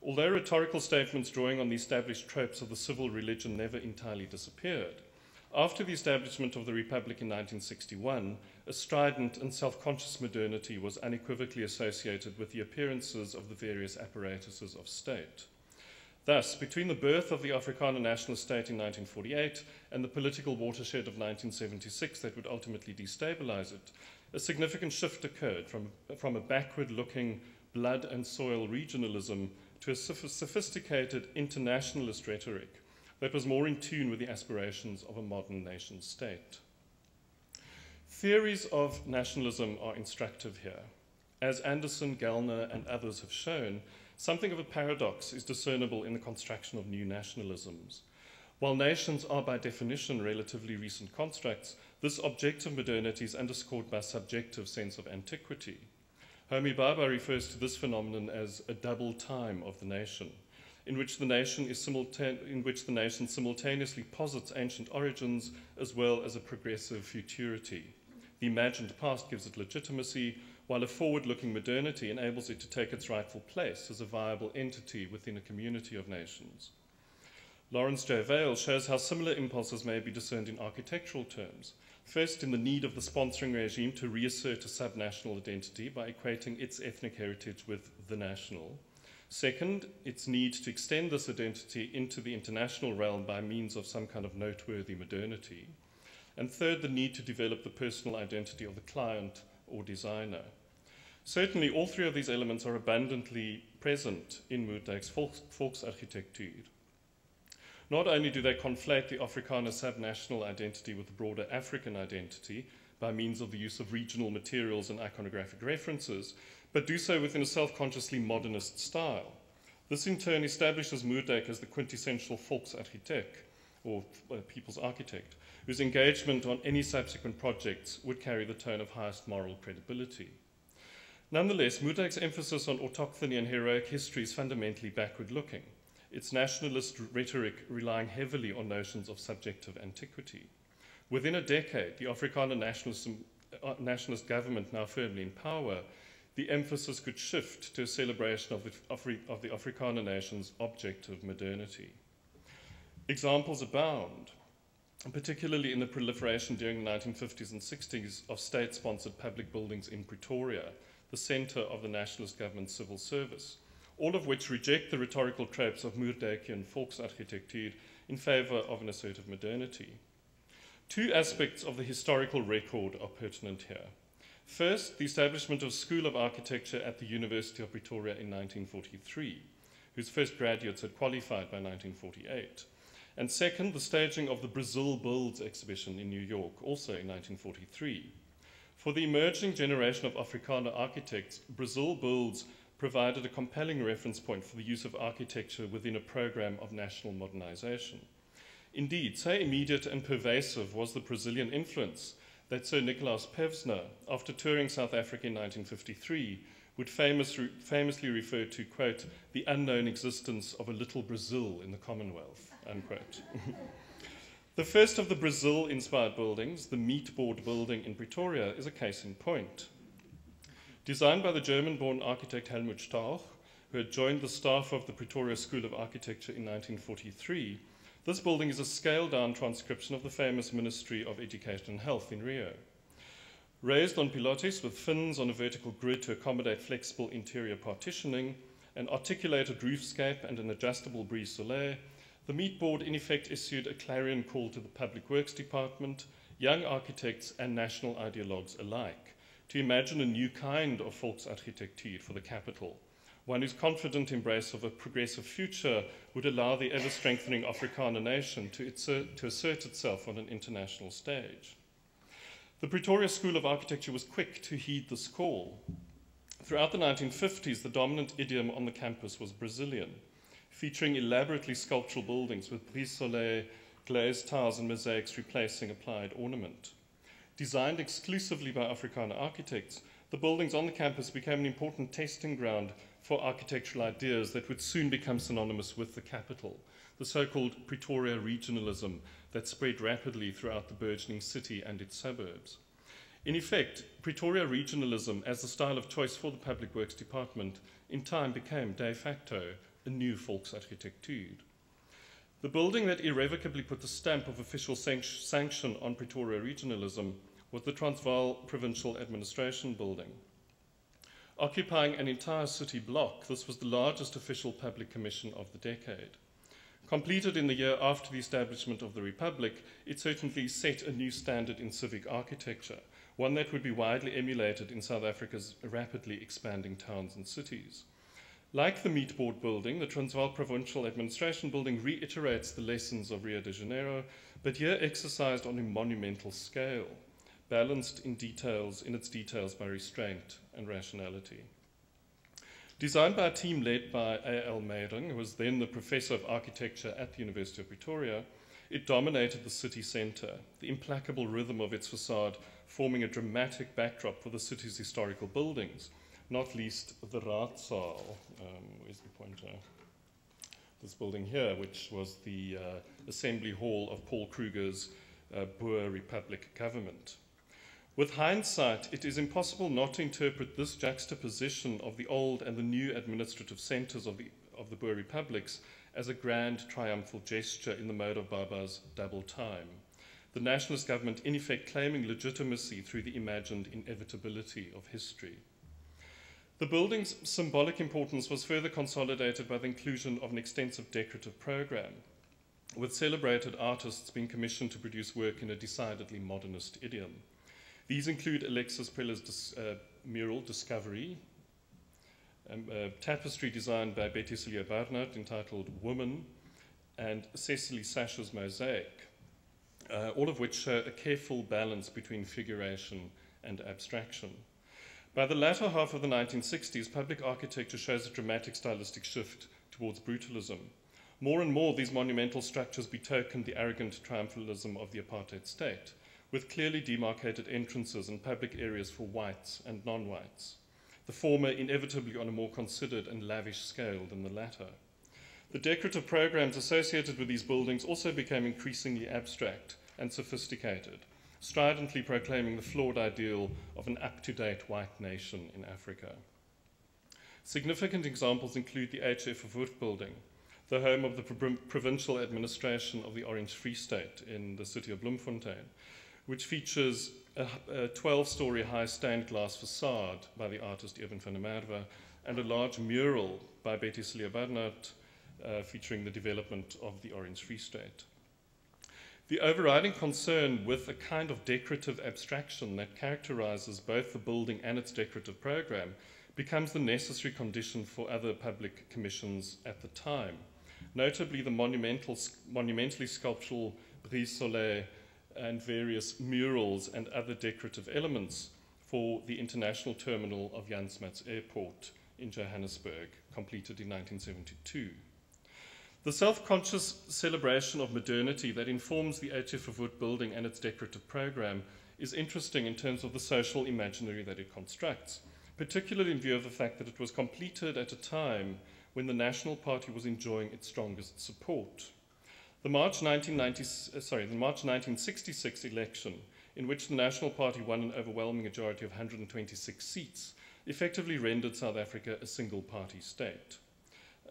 Although rhetorical statements drawing on the established tropes of the civil religion never entirely disappeared, after the establishment of the Republic in 1961, a strident and self-conscious modernity was unequivocally associated with the appearances of the various apparatuses of state. Thus, between the birth of the Afrikaner national state in 1948 and the political watershed of 1976 that would ultimately destabilize it, a significant shift occurred from a backward-looking blood and soil regionalism to a sophisticated internationalist rhetoric that was more in tune with the aspirations of a modern nation state. Theories of nationalism are instructive here. As Anderson, Gellner, and others have shown, something of a paradox is discernible in the construction of new nationalisms. While nations are by definition relatively recent constructs, this objective modernity is underscored by a subjective sense of antiquity. Homi Bhabha refers to this phenomenon as a double time of the nation, in which the nation simultaneously posits ancient origins as well as a progressive futurity. The imagined past gives it legitimacy, while a forward-looking modernity enables it to take its rightful place as a viable entity within a community of nations. Lawrence J. Vail shows how similar impulses may be discerned in architectural terms. First, in the need of the sponsoring regime to reassert a subnational identity by equating its ethnic heritage with the national. Second, its need to extend this identity into the international realm by means of some kind of noteworthy modernity. And third, the need to develop the personal identity of the client or designer. Certainly, all three of these elements are abundantly present in Mutex Volksarchitectuur. Not only do they conflate the Afrikaner subnational identity with the broader African identity by means of the use of regional materials and iconographic references, but do so within a self-consciously modernist style. This in turn establishes Mutex as the quintessential Volksarchitect, or people's architect, whose engagement on any subsequent projects would carry the tone of highest moral credibility. Nonetheless, Mutex's emphasis on autochthony and heroic history is fundamentally backward-looking, its nationalist rhetoric relying heavily on notions of subjective antiquity. Within a decade, the Afrikaner nationalist government now firmly in power, the emphasis could shift to a celebration of the Afrikaner nation's objective modernity. Examples abound, particularly in the proliferation during the 1950s and 60s of state-sponsored public buildings in Pretoria, the center of the nationalist government's civil service, all of which reject the rhetorical tropes of Mutekian Volksarchitectuur in favor of an assertive modernity. Two aspects of the historical record are pertinent here. First, the establishment of School of Architecture at the University of Pretoria in 1943, whose first graduates had qualified by 1948. And second, the staging of the Brazil Builds exhibition in New York, also in 1943. For the emerging generation of Afrikaner architects, Brazil Builds provided a compelling reference point for the use of architecture within a program of national modernization. Indeed, so immediate and pervasive was the Brazilian influence that Sir Nicolaas Pevsner, after touring South Africa in 1953, would famously refer to, quote, the unknown existence of a little Brazil in the Commonwealth, unquote. The first of the Brazil-inspired buildings, the Meatboard building in Pretoria, is a case in point. Designed by the German-born architect Helmut Stauch, who had joined the staff of the Pretoria School of Architecture in 1943, this building is a scaled-down transcription of the famous Ministry of Education and Health in Rio. Raised on pilotis with fins on a vertical grid to accommodate flexible interior partitioning, an articulated roofscape and an adjustable brise-soleil, the Meatboard in effect issued a clarion call to the Public Works Department, young architects and national ideologues alike, to imagine a new kind of Volksarchitectuur for the capital, one whose confident embrace of a progressive future would allow the ever-strengthening Afrikaner nation to assert itself on an international stage. The Pretoria School of Architecture was quick to heed this call. Throughout the 1950s, the dominant idiom on the campus was Brazilian, featuring elaborately sculptural buildings with brise-soleil, glazed tiles and mosaics replacing applied ornament. Designed exclusively by Afrikaner architects, the buildings on the campus became an important testing ground for architectural ideas that would soon become synonymous with the capital, the so-called Pretoria Regionalism that spread rapidly throughout the burgeoning city and its suburbs. In effect, Pretoria Regionalism, as the style of choice for the Public Works Department, in time became de facto a new Volksarchitectuur. The building that irrevocably put the stamp of official sanction on Pretoria Regionalism was the Transvaal Provincial Administration Building. Occupying an entire city block, this was the largest official public commission of the decade. Completed in the year after the establishment of the Republic, it certainly set a new standard in civic architecture, one that would be widely emulated in South Africa's rapidly expanding towns and cities. Like the Meatboard Building, the Transvaal Provincial Administration Building reiterates the lessons of Rio de Janeiro, but here exercised on a monumental scale, balanced in its details by restraint and rationality. Designed by a team led by A.L. Meyrink, who was then the professor of architecture at the University of Pretoria, it dominated the city centre, the implacable rhythm of its facade forming a dramatic backdrop for the city's historical buildings, not least the Raadsaal. Where's the pointer? This building here, which was the assembly hall of Paul Kruger's Boer Republic government. With hindsight, it is impossible not to interpret this juxtaposition of the old and the new administrative centres of the Boer republics as a grand triumphal gesture in the mode of Baba's double time, the nationalist government in effect claiming legitimacy through the imagined inevitability of history. The building's symbolic importance was further consolidated by the inclusion of an extensive decorative programme, with celebrated artists being commissioned to produce work in a decidedly modernist idiom. These include Alexis Peller's mural, Discovery, a tapestry designed by Betty Celia Barnard entitled Woman, and Cecily Sacha's Mosaic, all of which show a careful balance between figuration and abstraction. By the latter half of the 1960s, public architecture shows a dramatic stylistic shift towards brutalism. More and more, these monumental structures betoken the arrogant triumphalism of the apartheid state, with clearly demarcated entrances and public areas for whites and non-whites, the former inevitably on a more considered and lavish scale than the latter. The decorative programs associated with these buildings also became increasingly abstract and sophisticated, stridently proclaiming the flawed ideal of an up-to-date white nation in Africa. Significant examples include the H.F. Verwoerd building, the home of the provincial administration of the Orange Free State in the city of Bloemfontein, which features a 12-story high stained glass facade by the artist Eben van der Merwe and a large mural by Betty Celia Barnard featuring the development of the Orange Free State. The overriding concern with a kind of decorative abstraction that characterizes both the building and its decorative program becomes the necessary condition for other public commissions at the time, notably the monumentally sculptural brise-soleil and various murals and other decorative elements for the international terminal of Jan Smuts Airport in Johannesburg, completed in 1972. The self-conscious celebration of modernity that informs the H.F. Verwoerd building and its decorative program is interesting in terms of the social imaginary that it constructs, particularly in view of the fact that it was completed at a time when the National Party was enjoying its strongest support. The March 1966 election, in which the National Party won an overwhelming majority of 126 seats, effectively rendered South Africa a single-party state.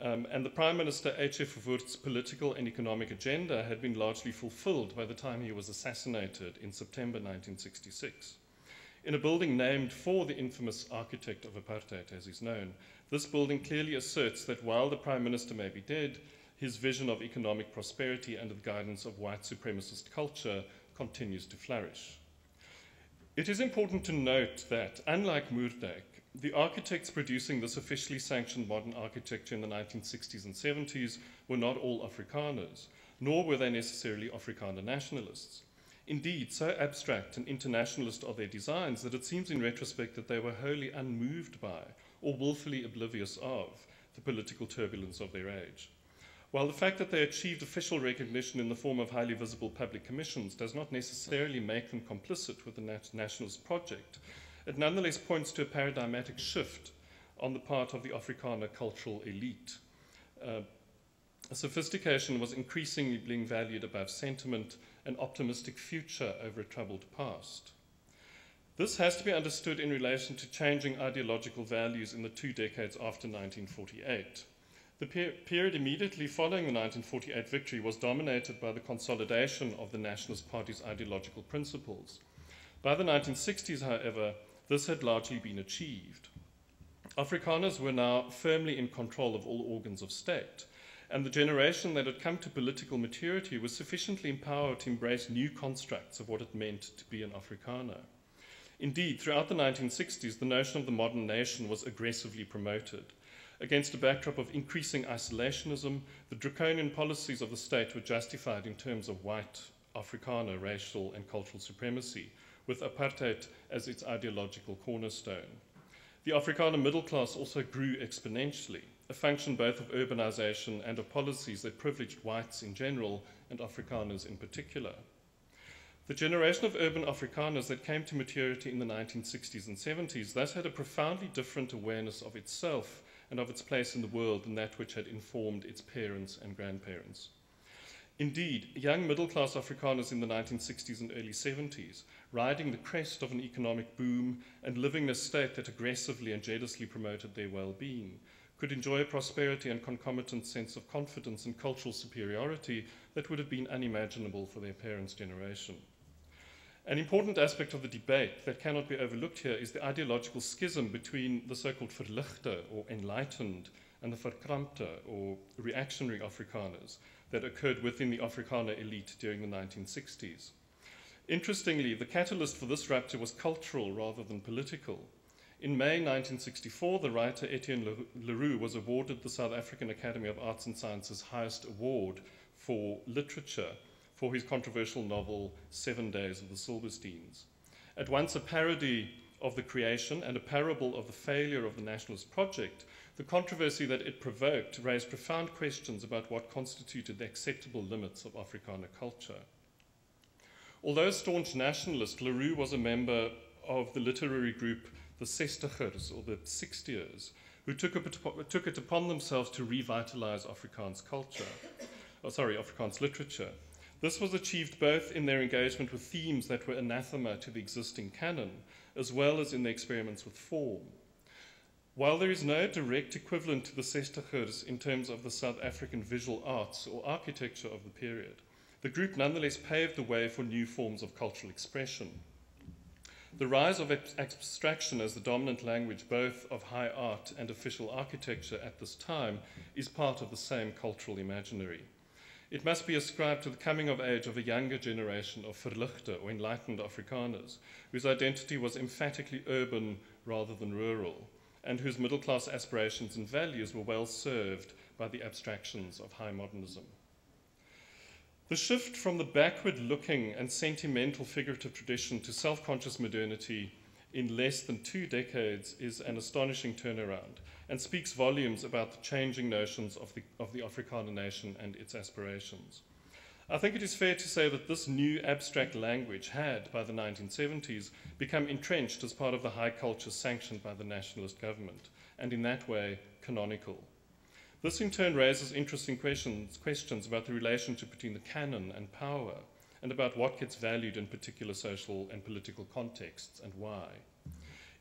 And the Prime Minister H.F. Verwoerd's political and economic agenda had been largely fulfilled by the time he was assassinated in September 1966. In a building named for the infamous architect of apartheid, as is known, this building clearly asserts that while the Prime Minister may be dead, his vision of economic prosperity under the guidance of white supremacist culture continues to flourish. It is important to note that, unlike Moerdijk, the architects producing this officially sanctioned modern architecture in the 1960s and 70s were not all Afrikaners, nor were they necessarily Afrikaner nationalists. Indeed, so abstract and internationalist are their designs that it seems in retrospect that they were wholly unmoved by or willfully oblivious of the political turbulence of their age. While the fact that they achieved official recognition in the form of highly visible public commissions does not necessarily make them complicit with the nationalist project, it nonetheless points to a paradigmatic shift on the part of the Afrikaner cultural elite. Sophistication was increasingly being valued above sentiment, an optimistic future over a troubled past. This has to be understood in relation to changing ideological values in the 2 decades after 1948. The period immediately following the 1948 victory was dominated by the consolidation of the Nationalist Party's ideological principles. By the 1960s, however, this had largely been achieved. Afrikaners were now firmly in control of all organs of state, and the generation that had come to political maturity was sufficiently empowered to embrace new constructs of what it meant to be an Afrikaner. Indeed, throughout the 1960s, the notion of the modern nation was aggressively promoted. Against a backdrop of increasing isolationism, the draconian policies of the state were justified in terms of white Afrikaner racial and cultural supremacy, with apartheid as its ideological cornerstone. The Afrikaner middle class also grew exponentially, a function both of urbanization and of policies that privileged whites in general and Afrikaners in particular. The generation of urban Afrikaners that came to maturity in the 1960s and 70s thus had a profoundly different awareness of itself and of its place in the world than that which had informed its parents and grandparents. Indeed, young middle-class Afrikaners in the 1960s and early 70s, riding the crest of an economic boom and living in a state that aggressively and jealously promoted their well-being, could enjoy a prosperity and concomitant sense of confidence and cultural superiority that would have been unimaginable for their parents' generation. An important aspect of the debate that cannot be overlooked here is the ideological schism between the so-called verlichte, or enlightened, and the verkrampte, or reactionary Afrikaners, that occurred within the Afrikaner elite during the 1960s. Interestingly, the catalyst for this rupture was cultural rather than political. In May 1964, the writer Etienne Leroux was awarded the South African Academy of Arts and Sciences' highest award for literature for his controversial novel 7 Days of the Silversteins. At once a parody of the creation and a parable of the failure of the nationalist project, the controversy that it provoked raised profound questions about what constituted the acceptable limits of Afrikaner culture. Although a staunch nationalist, Leroux was a member of the literary group the Sestigers, or the 60ers, who took it upon themselves to revitalize Afrikaans literature. This was achieved both in their engagement with themes that were anathema to the existing canon, as well as in their experiments with form. While there is no direct equivalent to the Sestigers in terms of the South African visual arts or architecture of the period, the group nonetheless paved the way for new forms of cultural expression. The rise of abstraction as the dominant language both of high art and official architecture at this time is part of the same cultural imaginary. It must be ascribed to the coming of age of a younger generation of verlichte, or enlightened Afrikaners, whose identity was emphatically urban rather than rural, and whose middle-class aspirations and values were well served by the abstractions of high modernism. The shift from the backward-looking and sentimental figurative tradition to self-conscious modernity in less than 2 decades is an astonishing turnaround and speaks volumes about the changing notions of the Afrikaner nation and its aspirations. I think it is fair to say that this new abstract language had, by the 1970s, become entrenched as part of the high culture sanctioned by the nationalist government, and in that way, canonical. This in turn raises interesting questions about the relationship between the canon and power, and about what gets valued in particular social and political contexts, and why.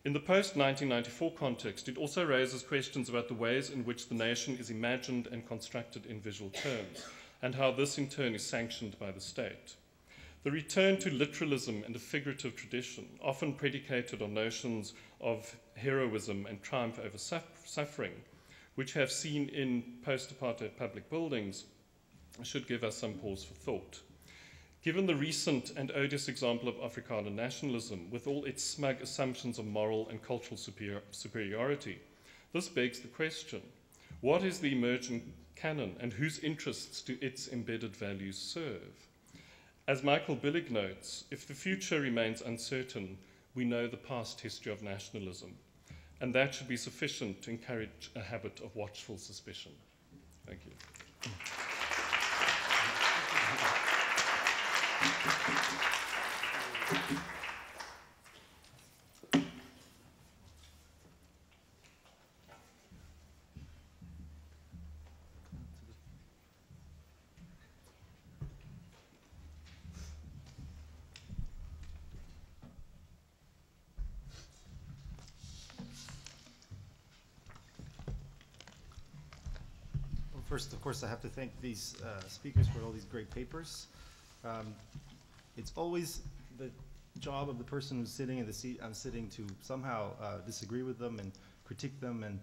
In the post-1994 context, it also raises questions about the ways in which the nation is imagined and constructed in visual terms, and how this in turn is sanctioned by the state. The return to literalism and a figurative tradition, often predicated on notions of heroism and triumph over suffering, which have seen in post-apartheid public buildings, should give us some pause for thought. Given the recent and odious example of Afrikaner nationalism, with all its smug assumptions of moral and cultural superiority, this begs the question, what is the emerging canon and whose interests do its embedded values serve? As Michael Billig notes, if the future remains uncertain, we know the past history of nationalism, and that should be sufficient to encourage a habit of watchful suspicion. Thank you. First, of course, I have to thank these speakers for all these great papers. It's always the job of the person who's sitting in the seat I'm sitting to somehow disagree with them and critique them and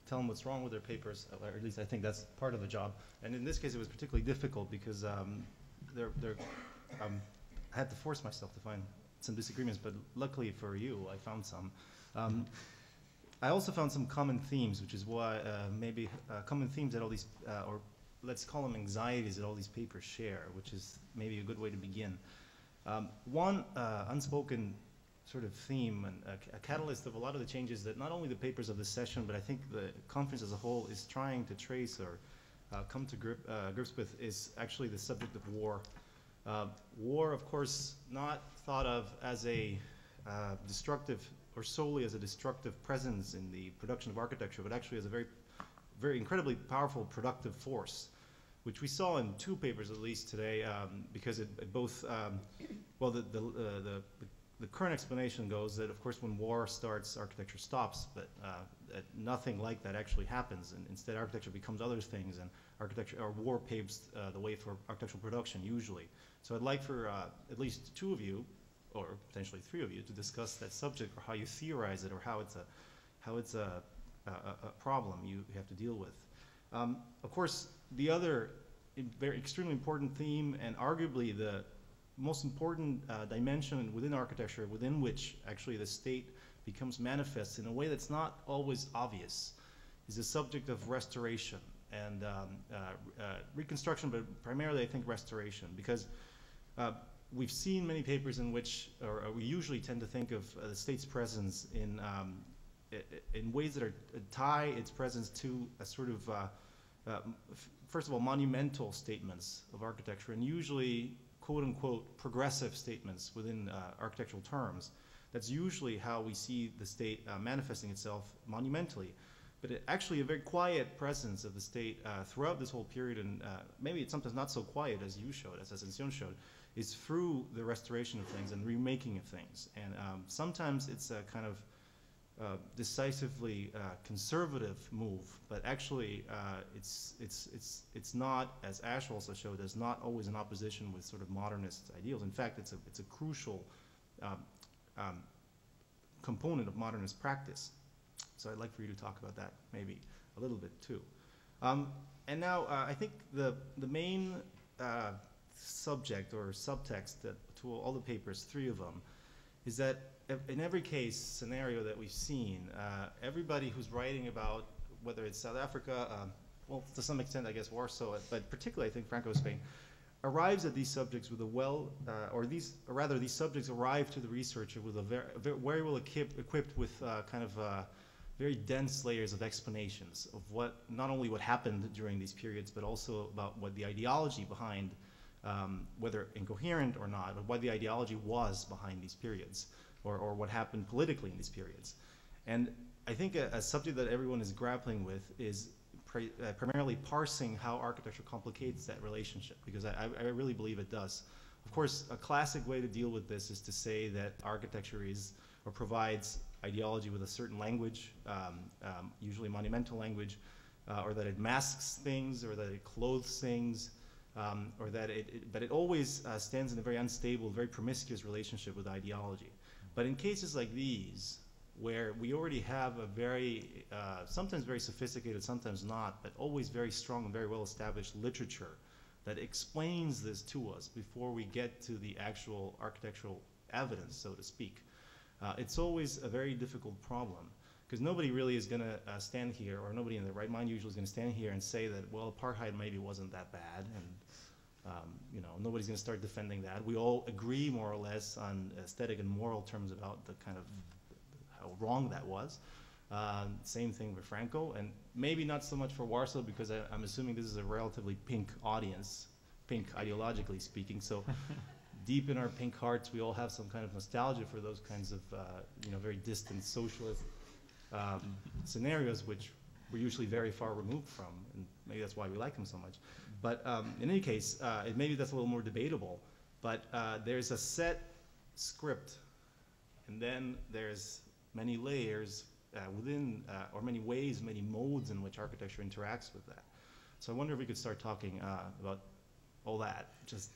tell them what's wrong with their papers, or at least I think that's part of the job. And in this case, it was particularly difficult because I had to force myself to find some disagreements, but luckily for you, I found some. I also found some common themes, which is why maybe common themes that all these, or let's call them anxieties that all these papers share, which is maybe a good way to begin. One unspoken sort of theme and a catalyst of a lot of the changes that not only the papers of this session, but I think the conference as a whole is trying to trace or come to grips with is actually the subject of war. War, of course, not thought of as a destructive or solely as a destructive presence in the production of architecture, but actually as a very, very incredibly powerful productive force, which we saw in two papers at least today, because it both, well, the current explanation goes that, of course, when war starts, architecture stops, but nothing like that actually happens, and instead architecture becomes other things, and architecture or war paves the way for architectural production usually. So I'd like for at least two of you, or potentially three of you, to discuss that subject, or how you theorize it, or how it's a problem you have to deal with. Of course, the other very extremely important theme, and arguably the most important dimension within architecture, within which actually the state becomes manifest in a way that's not always obvious, is the subject of restoration and reconstruction, but primarily I think restoration, because we've seen many papers in which, or we usually tend to think of the state's presence in ways that tie its presence to a sort of, first of all, monumental statements of architecture, and usually, quote unquote, progressive statements within architectural terms. That's usually how we see the state manifesting itself monumentally. But actually a very quiet presence of the state throughout this whole period, and maybe it's sometimes not so quiet as you showed, as Ascension showed, is through the restoration of things and remaking of things. And sometimes it's a kind of decisively conservative move, but actually it's not, as Ash also showed, it's not always in opposition with sort of modernist ideals. In fact, it's a crucial component of modernist practice. So I'd like for you to talk about that maybe a little bit too. And now I think the main subject or subtext to all the papers, three of them, is that in every case scenario that we've seen, everybody who's writing about whether it's South Africa, well, to some extent, I guess Warsaw, but particularly I think Franco-Spain, arrives at these subjects with these subjects arrive to the researcher with very well equipped with kind of very dense layers of explanations of not only what happened during these periods, but also about what the ideology behind, whether incoherent or not, but what the ideology was behind these periods, or what happened politically in these periods. And I think a subject that everyone is grappling with is primarily parsing how architecture complicates that relationship, because I really believe it does. Of course, a classic way to deal with this is to say that architecture is or provides ideology with a certain language, usually monumental language, or that it masks things, or that it clothes things, or that but it always stands in a very unstable, very promiscuous relationship with ideology. But in cases like these, where we already have a very, sometimes very sophisticated, sometimes not, but always very strong and very well-established literature that explains this to us before we get to the actual architectural evidence, so to speak. It's always a very difficult problem, because nobody really is going to stand here, or nobody in their right mind usually is going to stand here and say that, well, apartheid maybe wasn't that bad, and You know, nobody's going to start defending that. We all agree more or less on aesthetic and moral terms about the kind of how wrong that was. Same thing with Franco, and maybe not so much for Warsaw, because I'm assuming this is a relatively pink audience, pink ideologically speaking. So deep in our pink hearts, we all have some kind of nostalgia for those kinds of, you know, very distant socialist scenarios, which we're usually very far removed from, and maybe that's why we like them so much. But in any case, maybe that's a little more debatable, but there's a set script, and then there's many layers within, or many ways, many modes in which architecture interacts with that. So I wonder if we could start talking about all that, just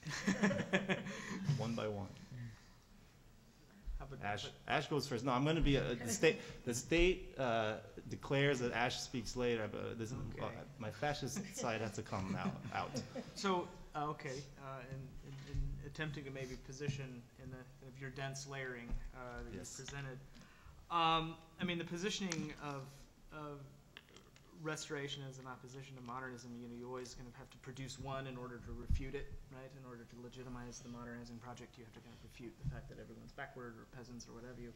one by one. Ash goes first. No, I'm going to be the state declares that Ash speaks later, but this okay. My fascist side has to come out. So, in attempting to maybe position in of your dense layering that Yes. you presented, I mean, the positioning of restoration as an opposition to modernism, you know, you always kind of have to produce one in order to refute it, right? In order to legitimize the modernizing project, you have to kind of refute the fact that everyone's backward or peasants or whatever you.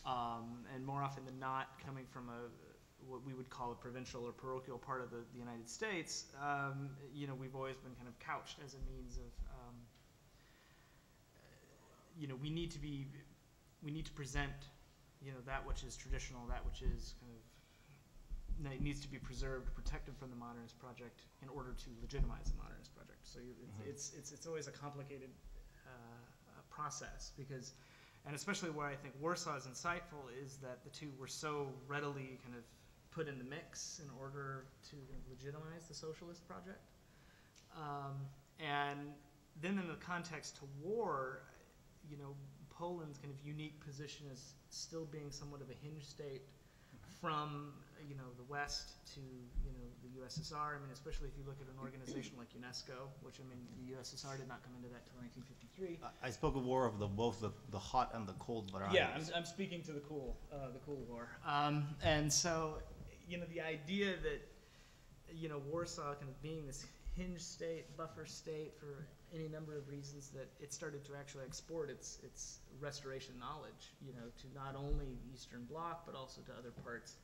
And more often than not, coming from what we would call a provincial or parochial part of the United States, you know, we've always been kind of couched as a means of, you know, we need to present, you know, that which is traditional, that which is kind of needs to be preserved, protected from the modernist project in order to legitimize the modernist project. So it's always a complicated process, because, and especially where I think Warsaw is insightful, is that the two were so readily kind of put in the mix in order to legitimize the socialist project. And then in the context to war, you know, Poland's kind of unique position is still being somewhat of a hinge state from, you know, the West to, you know, the USSR. I mean, especially if you look at an organization like UNESCO, which, I mean, the USSR did not come into that till 1953. I spoke of war of both the hot and the cold varieties. Yeah, I'm speaking to the cool war. And so, you know, the idea that, you know, Warsaw kind of being this hinge state, buffer state for any number of reasons, that it started to actually export its restoration knowledge, you know, to not only the Eastern Bloc, but also to other parts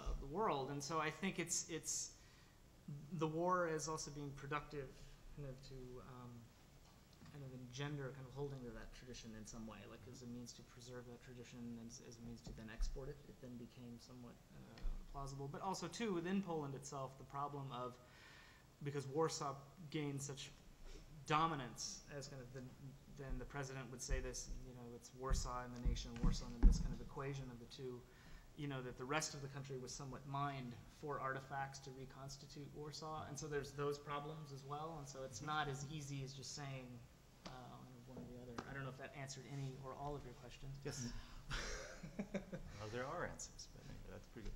of the world. And so I think it's the war as also being productive, kind of to kind of engender, kind of holding to that tradition in some way, like as a means to preserve that tradition and as a means to then export it. It then became somewhat plausible. But also, too, within Poland itself, the problem of, because Warsaw gained such dominance as kind of then the president would say this, you know, it's Warsaw and the nation, Warsaw and this kind of equation of the two, you know, that the rest of the country was somewhat mined for artifacts to reconstitute Warsaw. And so there's those problems as well. And so it's not as easy as just saying one or the other. I don't know if that answered any or all of your questions. Yes. Well, there are answers, but that's pretty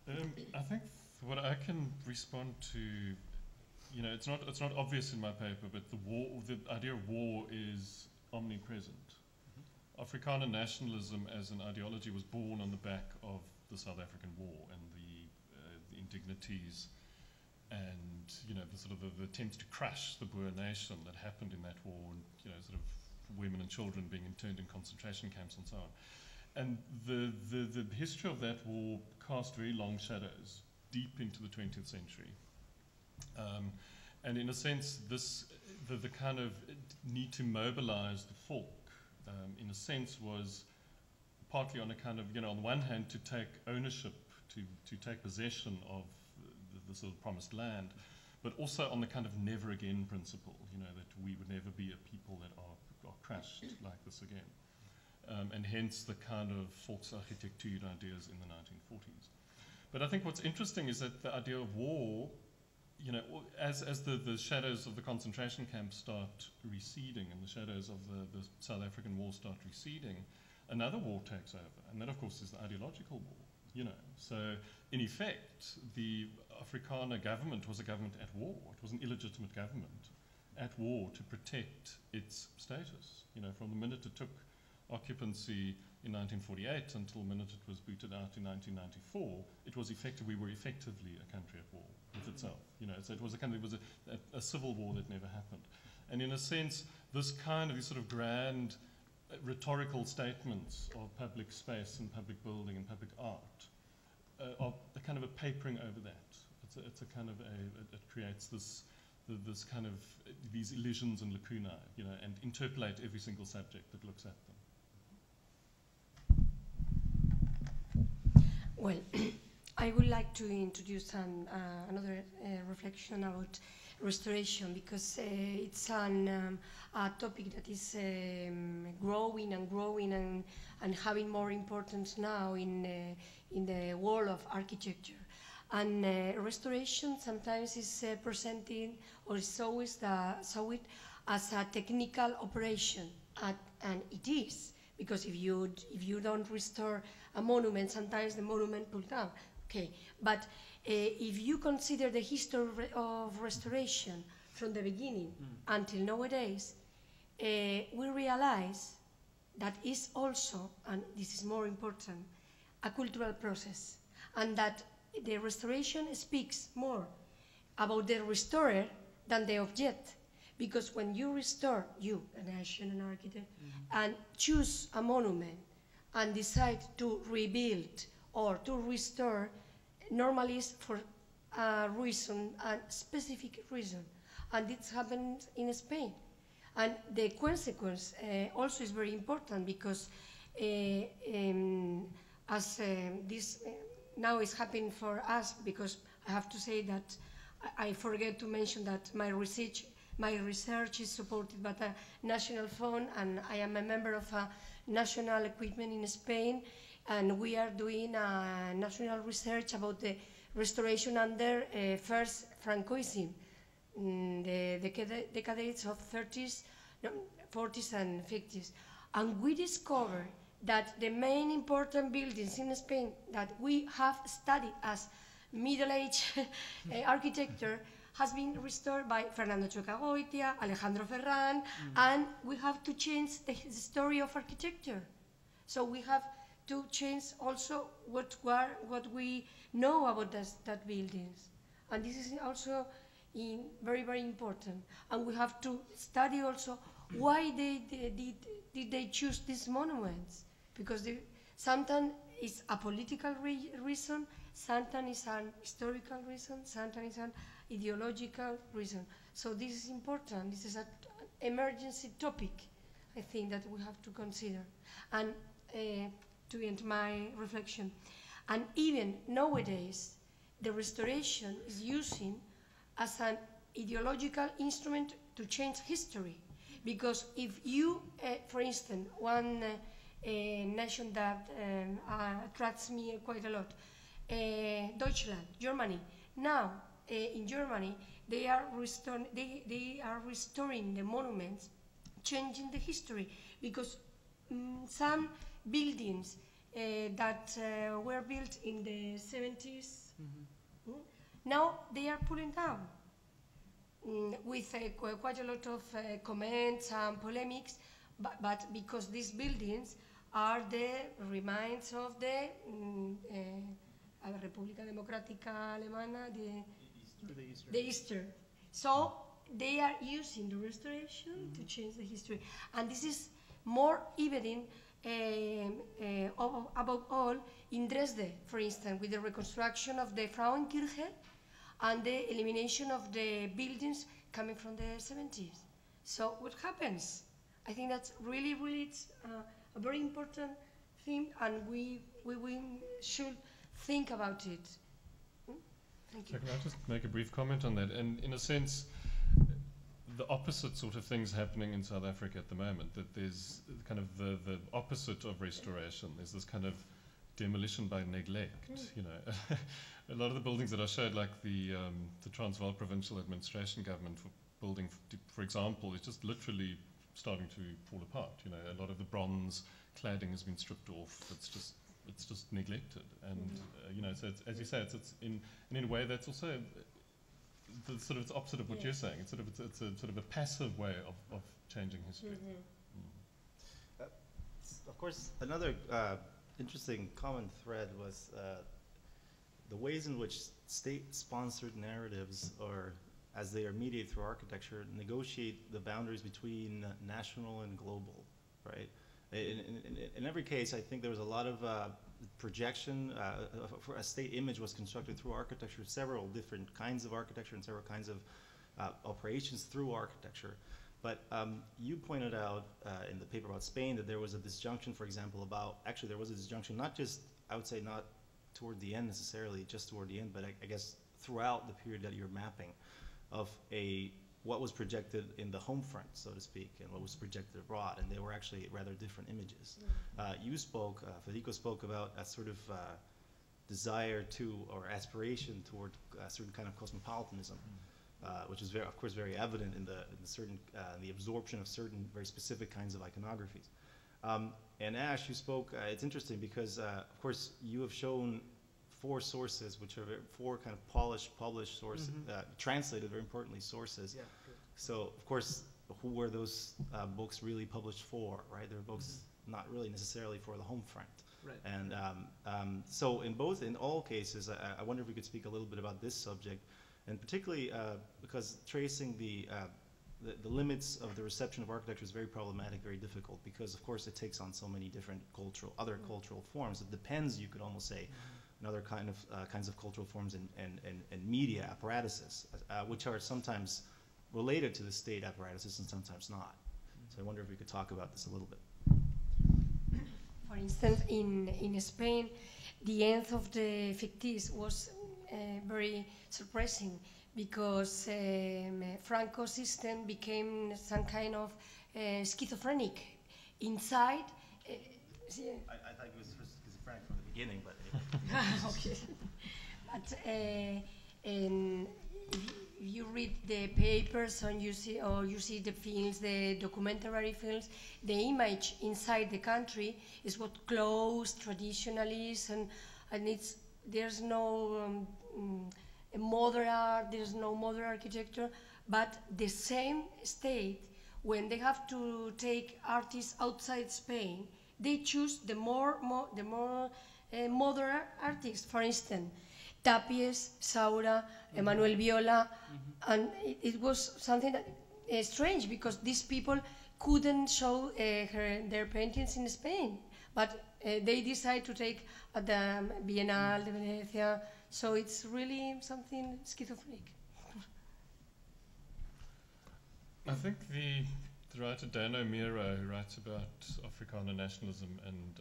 good. I think what I can respond to, you know, it's not obvious in my paper, but the idea of war is omnipresent. Afrikaner nationalism as an ideology was born on the back of the South African War and the indignities and, you know, the sort of the attempts to crush the Boer nation that happened in that war, and, you know, sort of women and children being interned in concentration camps and so on. And the history of that war cast very long shadows deep into the 20th century. And in a sense, the kind of need to mobilize the folk, in a sense, was partly on a kind of, you know, on the one hand, to take ownership, to take possession of the sort of promised land, but also on the kind of never again principle, you know, that we would never be a people that are crushed like this again. And hence the kind of Volksarchitektuur ideas in the 1940s. But I think what's interesting is that the idea of war, you know, as the shadows of the concentration camps start receding and the shadows of the South African war start receding, another war takes over. And that, of course, is the ideological war, you know. So, in effect, the Afrikaner government was a government at war. It was an illegitimate government at war to protect its status. You know, from the minute it took occupancy in 1948 until the minute it was booted out in 1994, we were effectively a country at war. with itself. You know, so it was a civil war that never happened. And in a sense, these sort of grand rhetorical statements of public space and public building and public art are a kind of a papering over that. It's a kind of it creates this kind of these elisions and lacunae, you know, and interpolate every single subject that looks at them. Well, I would like to introduce another reflection about restoration, because it's a topic that is growing and having more importance now in the world of architecture. And restoration sometimes is presented, or is always saw it as a technical operation, and it is, because if you don't restore a monument, sometimes the monument pulls down. Okay, but if you consider the history of restoration from the beginning until nowadays, we realize that is also, and this is more important, a cultural process, and that the restoration speaks more about the restorer than the object. Because when you restore, you, a national architect, and choose a monument and decide to rebuild or to restore, normally is for a reason, a specific reason. And this happens in Spain. And the consequence also is very important, because as this now is happening for us, because I have to say that I forget to mention that my research is supported by the National Fund, and I am a member of a national equipment in Spain, and we are doing national research about the restoration under first Francoism, the decades of 30s, 40s and 50s. And we discovered that the main important buildings in Spain that we have studied as Middle-Age architecture has been restored by Fernando Chueca-Goitia, Alejandro Ferran, and we have to change the story of architecture. So we have to change also what we know about that buildings. And this is also very, very important. And we have to study also why did they choose these monuments? Because sometimes it's a political reason, sometimes it's an historical reason, sometimes it's an ideological reason. So this is important. This is an emergency topic, I think, that we have to consider. And to end my reflection, and even nowadays, the restoration is using as an ideological instrument to change history. Because if you, for instance, one nation that attracts me quite a lot, Deutschland, Germany. Now, in Germany, they are restoring the monuments, changing the history, because some buildings that were built in the 70s, now they are pulling down. With quite a lot of comments and polemics, but because these buildings are the remains of the República Democrática Alemana, the Easter. So they are using the restoration to change the history. And this is more evident above all in Dresden, for instance, with the reconstruction of the Frauenkirche and the elimination of the buildings coming from the 70s. So what happens? I think that's really, really a very important thing, and we should think about it. Thank you. So can I just make a brief comment on that? And in a sense, the opposite sort of things happening in South Africa at the moment, that there's kind of the opposite of restoration. There's this kind of demolition by neglect, you know. A lot of the buildings that I showed, like the Transvaal Provincial Administration Government building, for example, is just literally starting to fall apart. You know, a lot of the bronze cladding has been stripped off. It's just neglected, and you know, so it's, as you say, it's in a way that's also the sort of it's opposite of what you're saying. It's a sort of a passive way of changing history. Of course, another interesting common thread was the ways in which state-sponsored narratives, or as they are mediated through architecture, negotiate the boundaries between national and global, right? In every case, I think there was a lot of projection. For a state image was constructed through architecture, several different kinds of architecture and several kinds of operations through architecture. But you pointed out in the paper about Spain that there was a disjunction, for example, actually there was a disjunction, not just, I would say not toward the end necessarily, just toward the end, but I guess throughout the period that you're mapping, of what was projected in the home front, so to speak, and what was projected abroad, and they were actually rather different images. You spoke, Federico spoke about a sort of desire to, or aspiration toward a certain kind of cosmopolitanism, which is of course very evident in the absorption of certain very specific kinds of iconographies. And Ash, you spoke, it's interesting because of course you have shown 4 sources, which are four kind of polished, published sources, translated, very importantly, sources. Yeah, good. So, of course, who were those books really published for, right? They're books not really necessarily for the home front. Right. And so in all cases, I wonder if we could speak a little bit about this subject, and particularly because tracing the limits of the reception of architecture is very problematic, very difficult, because, of course, it takes on so many different other cultural forms. It depends, you could almost say, and other kinds of cultural forms and media apparatuses, which are sometimes related to the state apparatuses and sometimes not. So I wonder if we could talk about this a little bit. For instance, in Spain, the end of the 50s was very surprising because Franco's system became some kind of schizophrenic. Inside, I thought it was schizophrenic from the beginning, but okay. But if you read the papers and you see the films, the documentary films, the image inside the country is what close, traditionalist, and there's no modern art, there's no modern architecture, but the same state, when they have to take artists outside Spain, they choose the more modern artists. For instance, Tapies, Saura, Emmanuel Viola, and it was something that is strange because these people couldn't show their paintings in Spain, but they decide to take at the Biennale de Venecia, so it's really something schizophrenic. I think the writer Dano Miro, who writes about Afrikaner nationalism and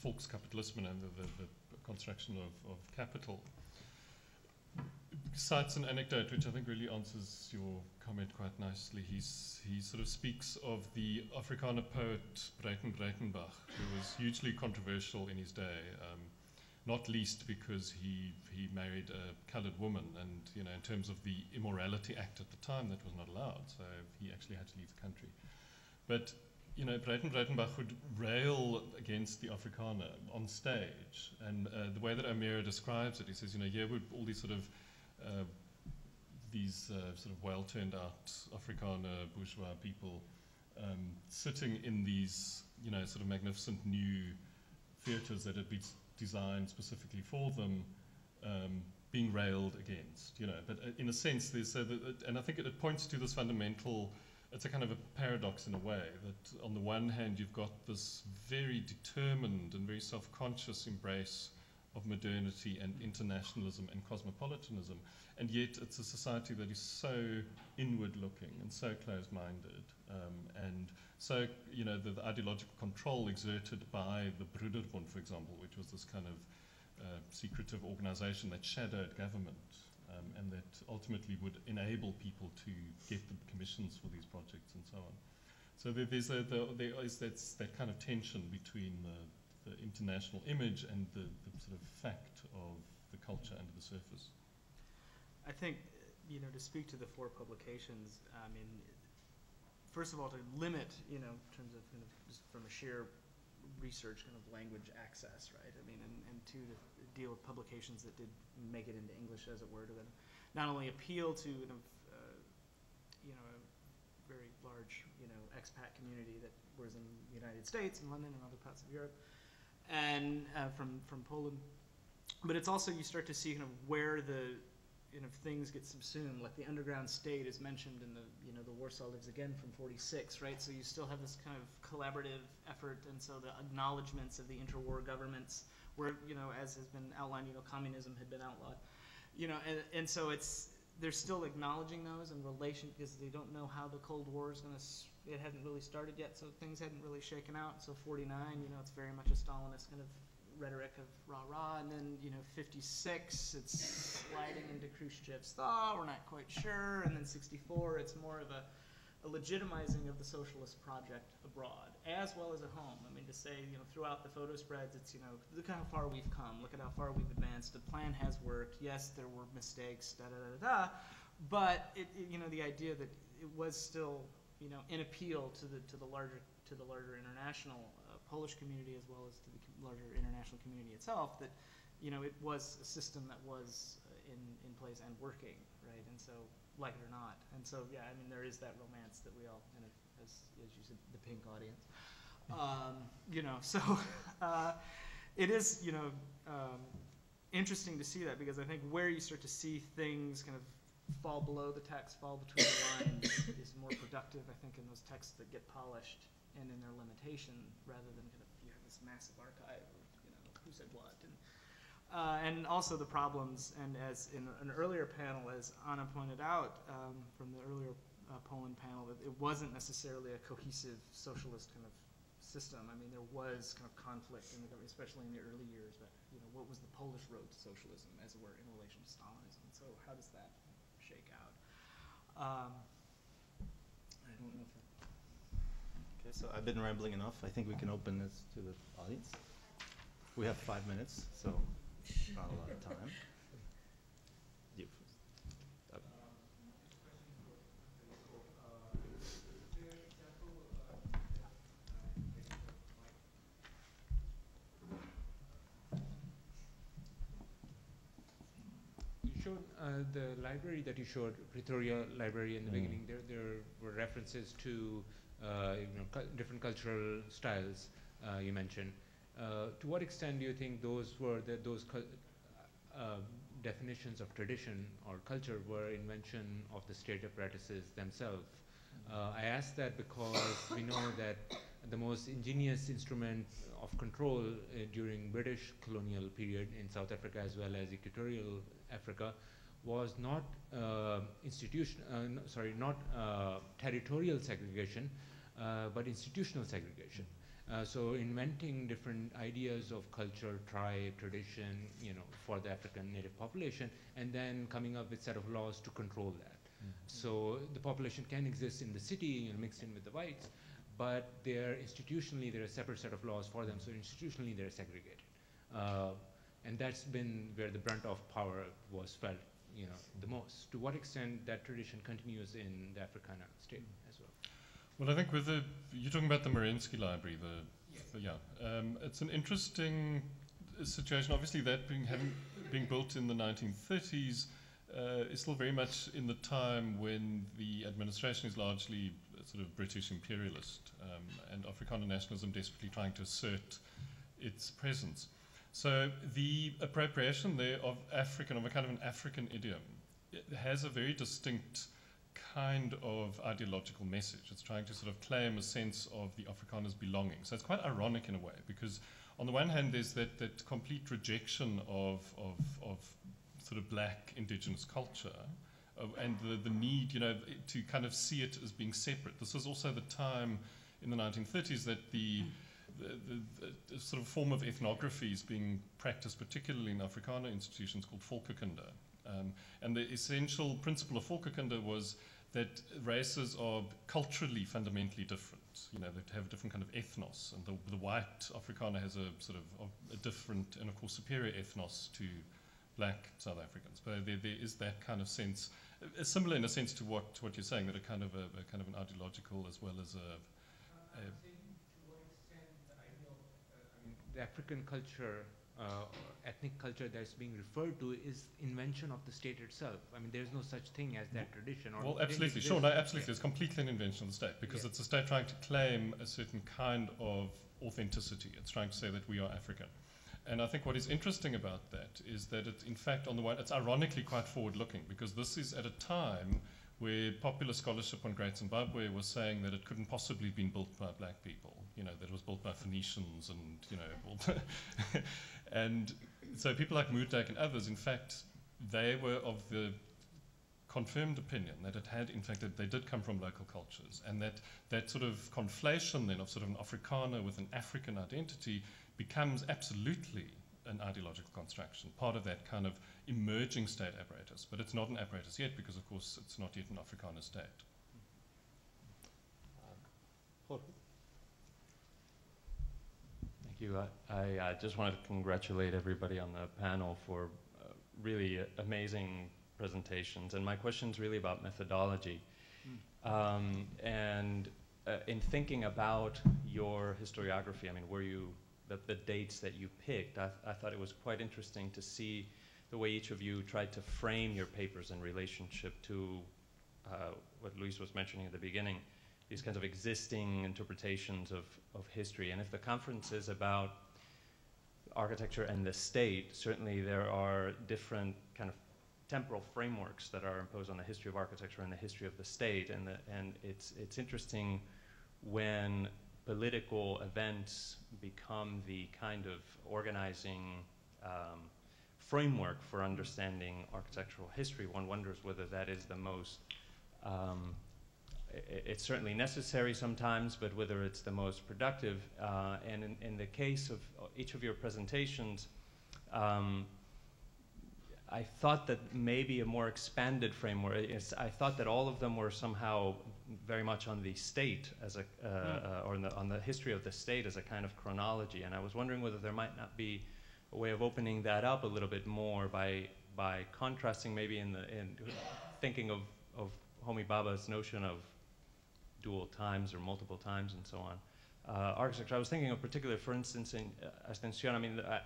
Volkskapitalisme and the construction of capital, cites an anecdote which I think really answers your comment quite nicely. He sort of speaks of the Afrikaner poet Breitenbach, who was hugely controversial in his day, not least because he married a coloured woman, and in terms of the Immorality Act at the time, that was not allowed, so he actually had to leave the country. But Breitenbach would rail against the Afrikaner on stage, and the way that O'Meara describes it, he says, here were all these sort of well-turned-out Afrikaner bourgeois people sitting in these, sort of magnificent new theatres that had been designed specifically for them, being railed against, But in a sense, and I think it points to this fundamental. It's a kind of a paradox in a way, that on the one hand you've got this very determined and very self-conscious embrace of modernity and internationalism and cosmopolitanism, and yet it's a society that is so inward-looking and so closed-minded, and so, the ideological control exerted by the Broederbond, for example, which was this kind of secretive organization that shadowed government, and that ultimately would enable people to get the commissions for these projects and so on. So there is that kind of tension between the international image and the sort of fact of the culture under the surface. I think, to speak to the 4 publications, first of all, to limit, in terms of just from a sheer research kind of language access, right? And 2, to deal with publications that did make it into English, as it were, to not only appeal to a very large, expat community that was in the United States and London and other parts of Europe, and from Poland, but it's also, you start to see kind of where the things get subsumed, like the underground state is mentioned in the, the Warsaw Lives Again from 46, right? So you still have this kind of collaborative effort, and so the acknowledgements of the interwar governments where, as has been outlined, communism had been outlawed, and so they're still acknowledging those in relation, because they don't know how the Cold War is going to, it hadn't really started yet, so things hadn't really shaken out. So 49, it's very much a Stalinist kind of rhetoric of rah-rah, and then, 56, it's sliding into Khrushchev's thaw, we're not quite sure, and then 64, it's more of a legitimizing of the socialist project abroad, as well as at home. I mean, to say, throughout the photo spreads, it's, look how far we've come, look at how far we've advanced, the plan has worked, yes, there were mistakes, da-da-da-da-da, but, the idea that it was still, an appeal to the larger international Polish community, as well as to the larger international community itself, that it was a system that was in place and working, right? And so, like it or not, and so yeah, I mean, there is that romance that we all, as you said, the pink audience, so it is interesting to see that, because I think where you start to see things kind of fall below the text, fall between the lines, is more productive, I think, in those texts that get polished and in their limitation, rather than kind of, you have this massive archive of, who said what, and also the problems, and as in an earlier panel, as Anna pointed out, from the earlier Poland panel, that it wasn't necessarily a cohesive socialist kind of system. I mean, there was kind of conflict in the government, especially in the early years, but, what was the Polish road to socialism, as it were, in relation to Stalinism? So how does that shake out? I don't know if Okay, so I've been rambling enough. I think we can open this to the audience. We have 5 minutes, so not a lot of time. You first. You showed the library that you showed, Pretoria Library in the beginning. There were references to different cultural styles you mentioned. To what extent do you think those were those definitions of tradition or culture were invention of the state apparatuses themselves? I ask that because we know that the most ingenious instrument of control during British colonial period in South Africa as well as Equatorial Africa was not territorial segregation, but institutional segregation. So inventing different ideas of culture, tribe, tradition, for the African native population, and then coming up with a set of laws to control that. So the population can exist in the city, mixed in with the whites, but institutionally there are a separate set of laws for them. So institutionally they're segregated, and that's been where the brunt of power was felt, the most. To what extent that tradition continues in the Africana state as well? Well, I think you're talking about the Marinsky Library, it's an interesting situation. Obviously, that being built in the 1930s is still very much in the time when the administration is largely sort of British imperialist, and Afrikaner nationalism desperately trying to assert its presence. So the appropriation there of African, of a kind of an African idiom, it has a very distinct kind of ideological message. It's trying to sort of claim a sense of the Afrikaners' belonging. So it's quite ironic in a way, because on the one hand there's that complete rejection of sort of black indigenous culture, and the need, to kind of see it as being separate. This was also the time in the 1930s that the sort of form of ethnography is being practiced, particularly in Afrikaner institutions, called Volkekunde. And the essential principle of Volkekunde was that races are culturally fundamentally different. They have a different kind of ethnos, and the white Afrikaner has a sort of a different and of course superior ethnos to black South Africans. But there is that kind of sense, similar in a sense to what you're saying, that a kind of an ideological as well as a the African culture, ethnic culture that's being referred to is invention of the state itself. I mean, there's no such thing as that tradition. Well, absolutely, sure, no, absolutely. It's completely an invention of the state, because it's the state trying to claim a certain kind of authenticity. It's trying to say that we are African. And I think what is interesting about that is that it, in fact, on the one, it's ironically quite forward-looking, because this is at a time where popular scholarship on Great Zimbabwe was saying that it couldn't possibly have been built by black people, you know, that it was built by Phoenicians and, you know, and so people like Mutex and others, in fact, they were of the confirmed opinion that it had, in fact, that they did come from local cultures, and that sort of conflation then of sort of an Afrikaner with an African identity becomes absolutely an ideological construction, part of that kind of emerging state apparatus. But it's not an apparatus yet, because of course it's not yet an Afrikaner state. Thank you. I just wanted to congratulate everybody on the panel for really amazing presentations. And my question's really about methodology. And in thinking about your historiography, I mean, were you, the dates that you picked, I thought it was quite interesting to see the way each of you tried to frame your papers in relationship to what Luis was mentioning at the beginning, these kinds of existing interpretations of history. And if the conference is about architecture and the state, certainly there are different kind of temporal frameworks that are imposed on the history of architecture and the history of the state. And it's interesting when political events become the kind of organizing framework for understanding architectural history. One wonders whether that is the most, it's certainly necessary sometimes, but whether it's the most productive. And in the case of each of your presentations, I thought that maybe a more expanded framework, I thought that all of them were somehow very much on the state as a, or on the history of the state as a kind of chronology. And I was wondering whether there might not be a way of opening that up a little bit more by contrasting maybe in thinking of Homi Bhabha's notion of dual times or multiple times and so on. Architecture, I was thinking of particular, for instance, in Ascensión, I mean, I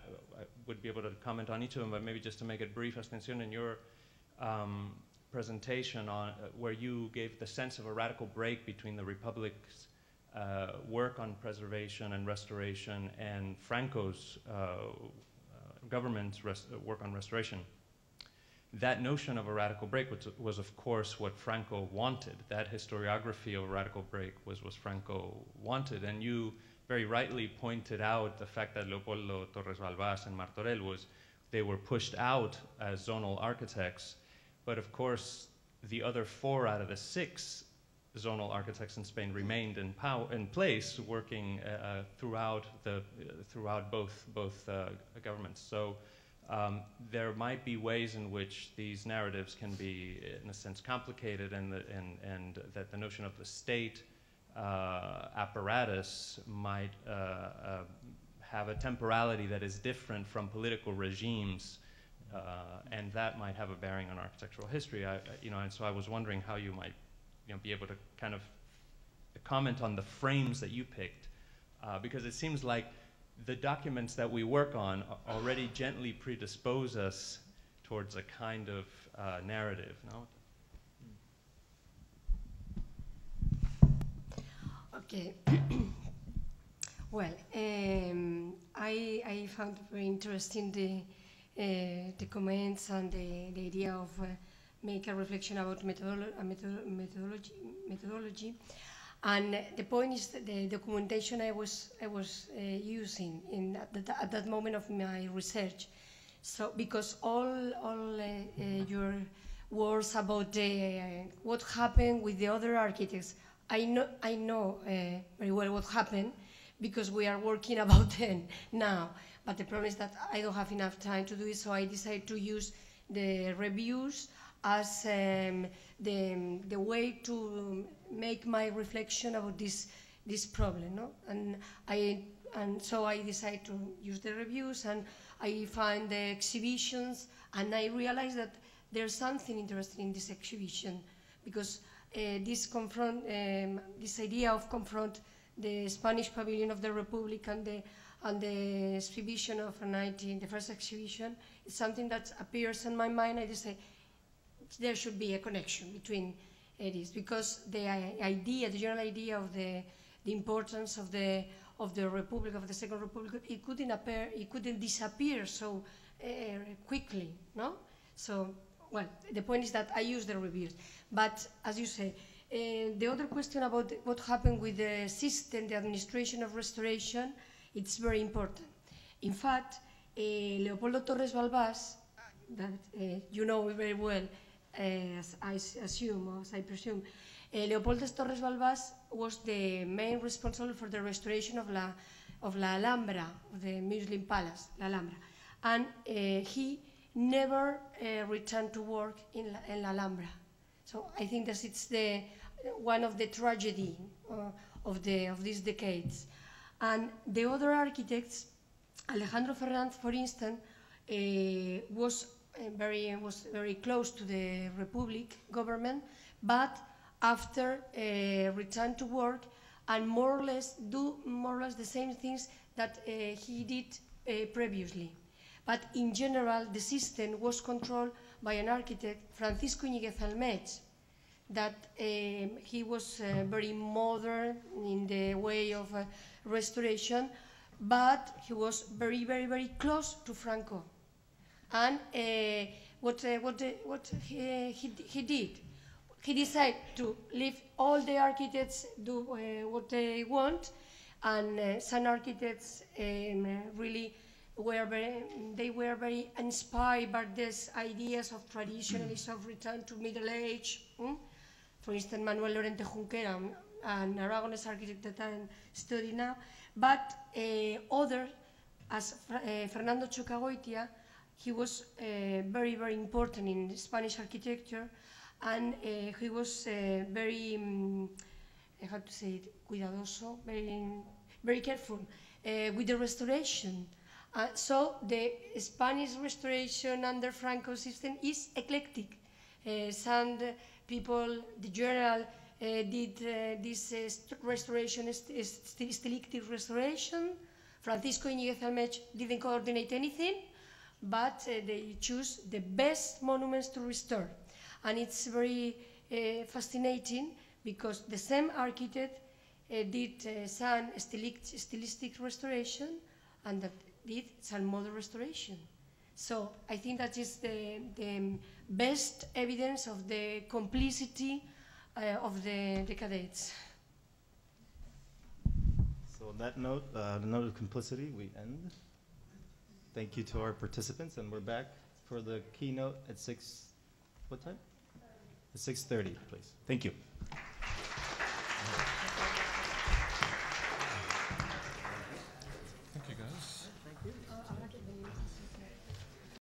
would be able to comment on each of them, but maybe just to make it brief, Ascensión, in your presentation on where you gave the sense of a radical break between the Republic's work on preservation and restoration and Franco's government's work on restoration. That notion of a radical break was of course what Franco wanted. That historiography of a radical break was what Franco wanted. And you very rightly pointed out the fact that Leopoldo Torres Balbás and Martorell they were pushed out as zonal architects. But of course, the other 4 out of the 6 zonal architects in Spain remained in place, working throughout both governments. So there might be ways in which these narratives can be, in a sense, complicated, and that the notion of the state apparatus might have a temporality that is different from political regimes, and that might have a bearing on architectural history. And so I was wondering how you might, be able to kind of comment on the frames that you picked, because it seems like the documents that we work on already gently predispose us towards a kind of narrative, no? Okay. Well, I found very interesting the comments and the idea of make a reflection about methodology. And the point is that the documentation I was using at that moment of my research. So because all your words about what happened with the other architects, I know very well what happened because we are working about them now. But the problem is that I don't have enough time to do it, so I decided to use the reviews as the way to make my reflection about this problem, no? And so I decided to use the reviews, and I find the exhibitions, and I realized that there's something interesting in this exhibition, because this idea of confront the Spanish Pavilion of the Republic and the exhibition of the first exhibition is something that appears in my mind. I just say there should be a connection between it is, because the general idea of the importance of the of the Republic, of the Second Republic, it couldn't disappear so quickly, no? So, well, the point is that I use the reviews. But, as you say, the other question about what happened with the system, the administration of restoration, it's very important. In fact, Leopoldo Torres Balbás, that you know very well, as I assume, or as I presume, Leopoldo Torres Balbás was the main responsible for the restoration of La Alhambra, of the Muslim palace, La Alhambra. And he never returned to work in La Alhambra. So I think that it's one of the tragedy of these decades. And the other architects, Alejandro Fernández, for instance, was very close to the Republic government, but after returned to work and more or less the same things that he did previously. But in general, the system was controlled by an architect, Francisco Iñiguez Almech, that he was very modern in the way of restoration, but he was very, very, very close to Franco. And what he did, he decided to leave all the architects do what they want, and some architects really were very inspired by these ideas of traditionalism, of return to Middle Age. For instance, Manuel Lorente Junquera, an Aragonese architect that I'm studying now, but others, as Fernando Chocagoitia, he was very, very important in Spanish architecture, and he was very, how to say it, cuidadoso, very careful with the restoration. So the Spanish restoration under Franco system is eclectic. Some people, the journal did this restoration, stylistic restoration. Francisco Iñiguez Almech didn't coordinate anything, but they choose the best monuments to restore. And it's very fascinating because the same architect did some stylistic restoration and that did some modern restoration. So I think that is the best evidence of the complicity of the decades. So on that note, the note of complicity, we end. Thank you to our participants, and we're back for the keynote at what time? At 6:30, please. Thank you.